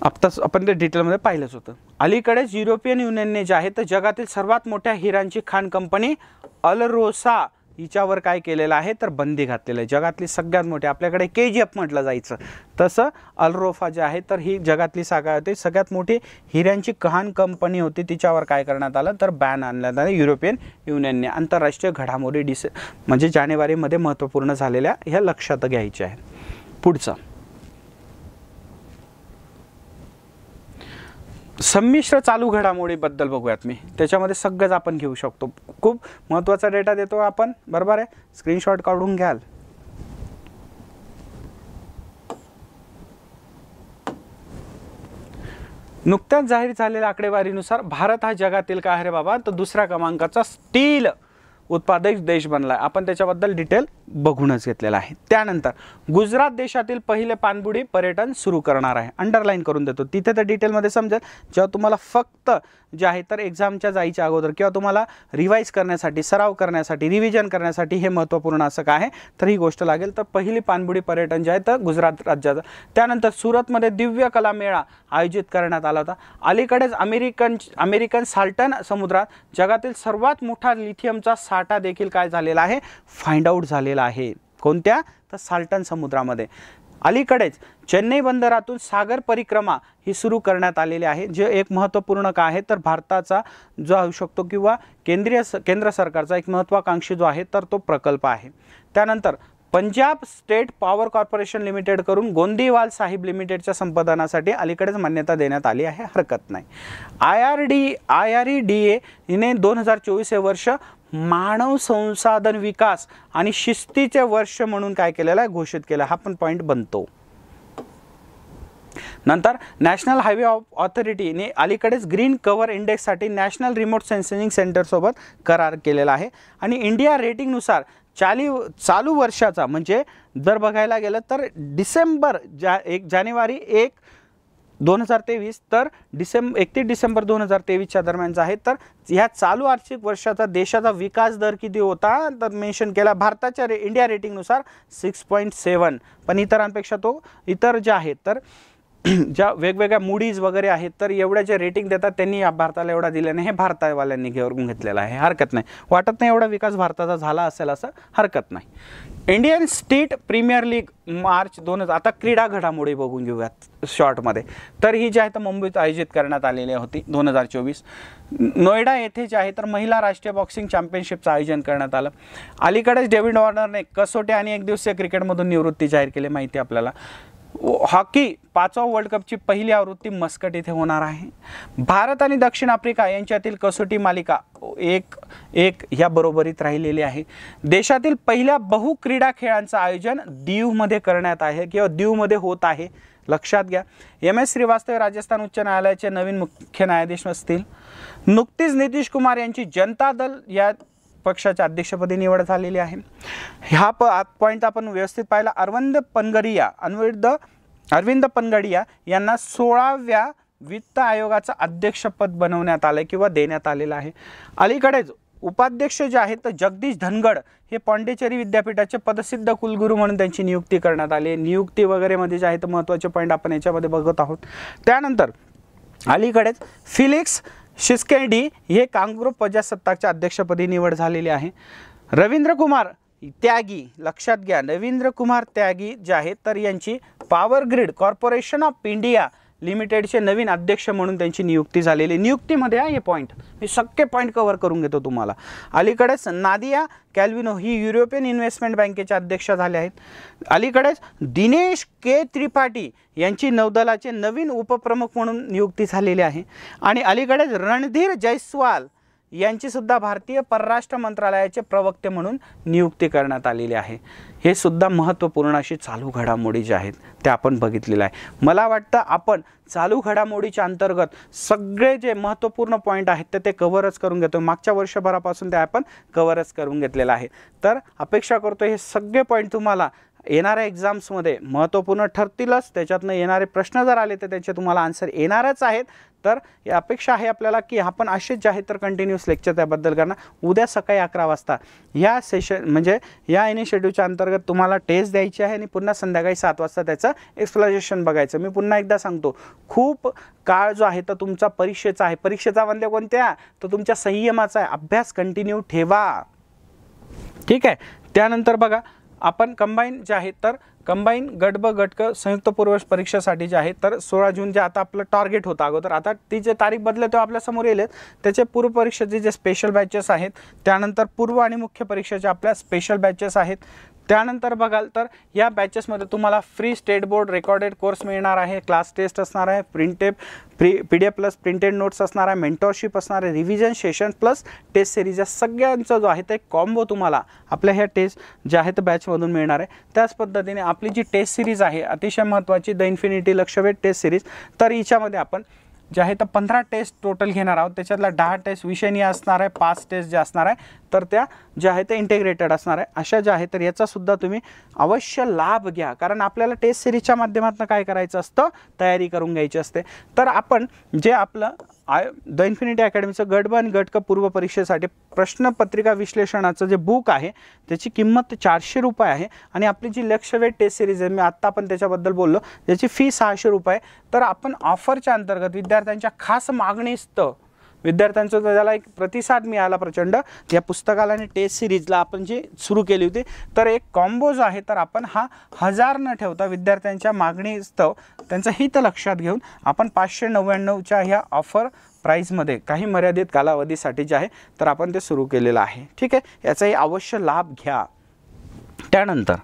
आत्ताच आपण ते डिटेलमध्ये पाहिलंच होतं। अलीकडेच युरोपियन युनियनने जे आहे तर जगातील सर्वात मोठ्या हिऱ्यांची खाण कंपनी अल्रोसा हिच्यावर काय केलेलं आहे तर बंदी घातलेलं आहे। जगातली सगळ्यात मोठी, आपल्याकडे KGF म्हटलं जायचं तसं अल्रोफा जे आहे तर ही जगातली सगळ्यात मोठी हिऱ्यांची खाण कंपनी होती, तिच्यावर काय करण्यात आलं तर बॅन आणण्यात आलं युरोपियन युनियनने। आंतरराष्ट्रीय घडामोडी म्हणजे जानेवारीमध्ये महत्त्वपूर्ण झालेल्या ह्या लक्षात घ्यायच्या आहेत। पुढचा संमिश्र चालू घडामोडीबद्दल बघूयात मी, त्याच्यामध्ये सगळंच आपण घेऊ शकतो. खूप महत्त्वाचा डेटा देतो आपण, बरोबर आहे, स्क्रीनशॉट काढून घ्याल. नुकत्याच जाहीर झालेल्या आकडेवारीनुसार भारत हा जगातील काय आहे रे बाबा, तर दुसऱ्या क्रमांकाचा स्टील उत्पादक देश बनला आहे. आपण त्याच्याबद्दल डिटेल बघूनच घेतलेला आहे. त्यानंतर गुजरात देशातील पहिले पाणबुडी पर्यटन सुरू करणार आहे. अंडरलाईन करून देतो, तिथे तर डिटेलमध्ये समजेल. जेव्हा तुम्हाला फक्त जे आहे तर एक्झामच्या जायच्या अगोदर किंवा तुम्हाला रिवाईज करण्यासाठी, सराव करण्यासाठी, रिव्हिजन करण्यासाठी हे महत्त्वपूर्ण असं काय आहे तर ही गोष्ट लागेल. तर पहिली पाणबुडी पर्यटन जे आहे तर गुजरात राज्याचं. त्यानंतर सुरतमध्ये दिव्य कला मेळा आयोजित करण्यात आला होता. अलीकडेच अमेरिकन साल्टन समुद्रात जगातील सर्वात मोठा लिथियमचा साठा देखील काय झालेला आहे, फाइंड आउट झालेला आहे. कोणत्या, तर साल्टन समुद्रामध्ये. अलीकडेच चेन्नई बंदरातून सागर परिक्रमा ही सुरू करण्यात आलेली आहे, जे एक महत्त्वपूर्ण काय आहे तर भारताचा जो होऊ शकतो किंवा केंद्र सरकारचा एक महत्त्वाकांक्षी जो आहे तर तो प्रकल्प आहे. त्यानंतर Punjab state power corporation limited करून गोंदीवाल साहिब लिमिटेडच्या संपादनासाठी अलीकडेच मान्यता देण्यात आली आहे, हरकत नाही. IREDA हिने 2024 हे वर्ष मानव संसाधन विकास आणि शिस्तीचे वर्ष म्हणून काय केलेलं आहे, घोषित केलं. हा पण पॉईंट बनतो. नंतर नॅशनल हायवे ऑथॉरिटीने अलीकडेच ग्रीन कव्हर इंडेक्ससाठी नॅशनल रिमोट सेन्सिंग सेंटरसोबत करार केलेला आहे. आणि इंडिया रेटिंगनुसार चालू वर्षाचा म्हणजे जर बघायला गेलं तर जानेवारी 1, 2023 तर 31 डिसेंबर 2023च्या दरम्यानचा आहे. तर ह्या चालू आर्थिक वर्षाचा देशाचा विकास दर किती होता तर मेन्शन केला भारताच्या इंडिया रेटिंगनुसार 6.7. पण इतरांपेक्षा तो इतर जे आहेत तर ज्या वेगवेगळ्या मूडीज वगैरे आहेत तर एवढ्या जे रेटिंग देतात त्यांनी भारताला एवढा दिला नाही, हे भारतावाल्यांनी घेऊन घेतलेलं आहे, हरकत नाही. वाटत नाही एवढा विकास भारताचा झाला असेल असं, हरकत नाही. Indian State Premier League March 2000. आता क्रीडा घडामोडी बघून घेऊयात शॉर्टमध्ये. तर ही जी आहे तर मुंबईत आयोजित करण्यात आलेली होती 2024. नोएडा येथे जे आहे तर महिला राष्ट्रीय बॉक्सिंग चॅम्पियनशिपचं आयोजन करण्यात आलं. अलीकडेच डेव्हिड वॉर्नरने कसोटी आणि एकदिवसीय क्रिकेटमधून निवृत्ती जाहीर केली, माहिती आपल्याला. हॉकी 5व्या वर्ल्ड कपची पहिली आवृत्ती मस्कट इथे होणार आहे. भारत आणि दक्षिण आफ्रिका यांच्यातील कसोटी मालिका 1-1 ह्या बरोबरीत राहिलेली आहे. देशातील पहिल्या बहुक्रीडा खेळांचं आयोजन दीवमध्ये करण्यात आहे किंवा दीवमध्ये होत आहे, लक्षात घ्या. MS श्रीवास्तव राजस्थान उच्च न्यायालयाचे नवीन मुख्य न्यायाधीश असतील. नुकतीच नितीश कुमार यांची जनता दल या पक्षाच्या अध्यक्षपदी निवड झालेली आहे. हा पॉईंट आपण व्यवस्थित पाहिला. अरविंद पनगडिया यांना 16व्या वित्त आयोगाचं अध्यक्षपद बनवण्यात आलं किंवा देण्यात आलेलं आहे. अलीकडेच उपाध्यक्ष जे आहेत तर जगदीश धनगड हे पॉंडिचेरी विद्यापीठाचे पदसिद्ध कुलगुरू म्हणून त्यांची नियुक्ती करण्यात आली. नियुक्ती वगैरेमध्ये जे आहे तर महत्त्वाचे पॉईंट आपण याच्यामध्ये बघत आहोत. त्यानंतर अलीकडेच फिलिक्स शिस्केडी हे कांगो प्रजासत्ताकच्या अध्यक्षपदी निवड झालेली आहे. रवींद्र कुमार त्यागी, लक्षात घ्या, रवींद्र कुमार त्यागी जे आहेत तर यांची power grid corporation of India लिमिटेडचे नवीन अध्यक्ष म्हणून त्यांची नियुक्ती झालेली. नियुक्तीमध्ये हे पॉईंट मी सगळे पॉईंट कव्हर करून घेतो तुम्हाला. अलीकडेच नादिया कॅल्विनो ही युरोपियन इन्व्हेस्टमेंट बँकेचे अध्यक्ष झाले आहेत. अलीकडेच दिनेश के त्रिपाठी यांची नौदलाचे नवीन उपप्रमुख म्हणून नियुक्ती झालेली आहे. आणि अलीकडेच रणधीर जयस्वाल यांची सुद्धा भारतीय परराष्ट्र मंत्रालयाचे प्रवक्ते म्हणून नियुक्ती करण्यात आलेली आहे. हे सुद्धा महत्त्वपूर्ण अशी चालू घडामोडी जे आहेत ते आपण बघितलेलं आहे. मला वाटतं आपण चालू घडामोडीच्या अंतर्गत सगळे जे महत्त्वपूर्ण पॉईंट आहेत ते कव्हरच करून घेतो. मागच्या वर्षभरापासून ते आपण कव्हरच करून घेतलेलं आहे. तर अपेक्षा करतो हे सगळे पॉईंट तुम्हाला येणाऱ्या एक्झाम्समध्ये महत्त्वपूर्ण ठरतीलच. त्याच्यातनं येणारे प्रश्न जर आले तर त्याचे तुम्हाला आन्सर येणारच आहेत. तर या अपेक्षा आहे आपल्याला की आपण असेच जे आहे तर कंटिन्यूस लेक्चर त्याबद्दल करणार. उद्या सकाळी 11 वाजता या सेशन म्हणजे या इनिशिएटिव्हच्या अंतर्गत तुम्हाला टेस्ट द्यायची आहे आणि पुन्हा संध्याकाळी 7 वाजता त्याचं एक्सप्लेनेशन बघायचं. मी पुन्हा एकदा सांगतो, खूप काळ जो आहे तर तुमचा परीक्षेचा आहे. परीक्षेचा म्हणजे कोणत्या, तर तुमच्या संयमाचा आहे. अभ्यास कंटिन्यू ठेवा, ठीक आहे. त्यानंतर बघा आपण कंबाईन जे आहे तर कंबाईन गट ब गट क संयुक्त पूर्व परीक्षेसाठी जे आहे तर 16 जून जे आता आपलं टार्गेट होतं अगोदर, आता ती जे तारीख बदलते तो आपल्यासमोर येईल. त्याचे पूर्व परीक्षेचे जे स्पेशल बॅचेस आहेत, त्यानंतर पूर्व आणि मुख्य परीक्षेच्या आपल्या स्पेशल बॅचेस आहेत. त्यानंतर बघाल तर या बॅचेसमध्ये तुम्हाला free state board recorded course मिळणार आहे, क्लास टेस्ट असणार आहे, PDF प्लस प्रिंटेड नोट्स असणार आहे, मेंटॉरशिप असणार आहे, revision session plus test series, या सगळ्यांचा जो आहे ते कॉम्बो तुम्हाला आपल्या ह्या टेस्ट ज्या आहेत बॅचमधून मिळणार आहे। त्याच पद्धतीने आपली जी टेस्ट सिरीज आहे अतिशय महत्त्वाची, the infinity Lakshavedh test series, तर हिच्यामध्ये आपण जे आहे तर 15 टेस्ट टोटल घेणार आहोत। त्याच्यातला 10 टेस्ट विषयनीय असणार आहे, 5 टेस्ट जे असणार आहे तर त्या ज्या आहेत ते इंटिग्रेटेड असणार आहे। अशा ज्या आहेत तर याचा सुद्धा तुम्ही अवश्य लाभ घ्या, कारण आपल्याला टेस्ट सिरीजच्या माध्यमातून काय करायचं असतं, तयारी करून घ्यायची असते। तर आपण जे आपलं द इन्फिनिटी अकॅडमीचं गट ब आणि गट क पूर्व परीक्षेसाठी प्रश्नपत्रिका विश्लेषणाचं जे बुक आहे त्याची किंमत 400 रुपये आहे, आणि आपली जी लक्षवेध टेस्ट सिरीज आहे, मी आत्ता पण त्याच्याबद्दल बोललो, त्याची फी 600 रुपये। तर आपण ऑफरच्या अंतर्गत विद्यार्थ्यांच्या खास मागणीस्तव विद्यार्थ्यांचा त्याला एक प्रतिसाद मिळाला प्रचंड, या पुस्तकाला आणि टेस्ट सिरीजला आपण जी सुरू केली होती, तर एक कॉम्बो जो आहे तर आपण हा 1000 न ठेवता विद्यार्थ्यांच्या मागणीस्तव त्यांचं हित लक्षात घेऊन आपण 599च्या ह्या ऑफर प्राईजमध्ये काही मर्यादित कालावधीसाठी जे आहे तर आपण ते सुरू केलेलं आहे। ठीक आहे, याचाही अवश्य लाभ घ्या। त्यानंतर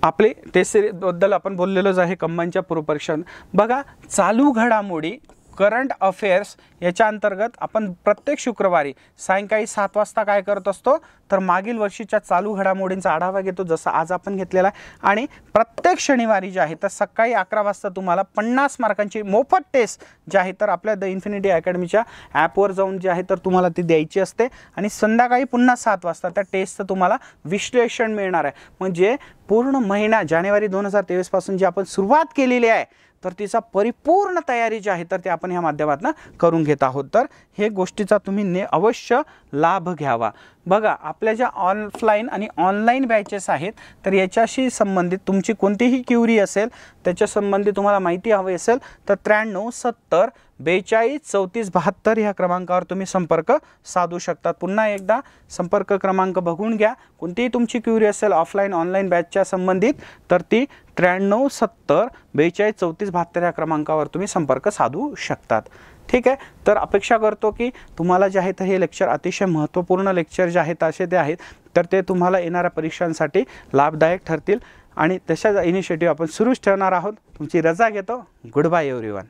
आपले टेस्ट सिरीजबद्दल आपण बोललेलोच आहे, कंबाईनच्या पूर्वपरीक्षा बघा, चालू घडामोडी करंट अफेअर्स याच्या अंतर्गत आपण प्रत्येक शुक्रवारी सायंकाळी 7 वाजता काय करत असतो, तर मागील वर्षीच्या चालू घडामोडींचा आढावा घेतो, जसं आज आपण घेतलेला आहे। आणि प्रत्येक शनिवारी जे आहे तर सकाळी 11 वाजता तुम्हाला 50 मार्कांची मोफत टेस्ट जे आहे तर आपल्या द इन्फिनिटी अकॅडमीच्या ॲपवर जाऊन जे आहे तर तुम्हाला ती द्यायची असते, आणि संध्याकाळी पुन्हा 7 वाजता त्या टेस्टचं तुम्हाला विश्लेषण मिळणार आहे। म्हणजे पूर्ण महिना जानेवारी 2023 पासून जी आपण सुरुवात केलेली आहे तर तिचा परिपूर्ण तयारी जी आहे तर ते आपण ह्या माध्यमातून करून घेत आहोत। तर हे गोष्टीचा तुम्ही अवश्य लाभ घ्यावा। बघा, आपल्या ज्या ऑफलाईन आणि ऑनलाईन बॅचेस आहेत तर याच्याशी संबंधित तुमची कोणतीही क्युरी असेल, त्याच्या संबंधी तुम्हाला माहिती हवी असेल तर 93 70 42 34 72 ह्या क्रमांकावर तुम्ही संपर्क साधू शकतात। पुन्हा एकदा संपर्क क्रमांक बघून घ्या, कोणतीही तुमची क्युरी असेल ऑफलाईन ऑनलाईन बॅचच्या संबंधित तर ती 93 70 42 34 72 ह्या क्रमांकावर तुम्ही संपर्क साधू शकतात। ठीक आहे, तर अपेक्षा करतो की तुम्हाला जे आहे तर हे लेक्चर अतिशय महत्त्वपूर्ण लेक्चर जे आहेत असे ते आहेत तर ते तुम्हाला येणाऱ्या परीक्षांसाठी लाभदायक ठरतील, आणि तशाच इनिशिएटिव्ह आपण सुरूच ठेवणार आहोत। तुमची रजा घेतो, गुड बाय एव्हरीवन।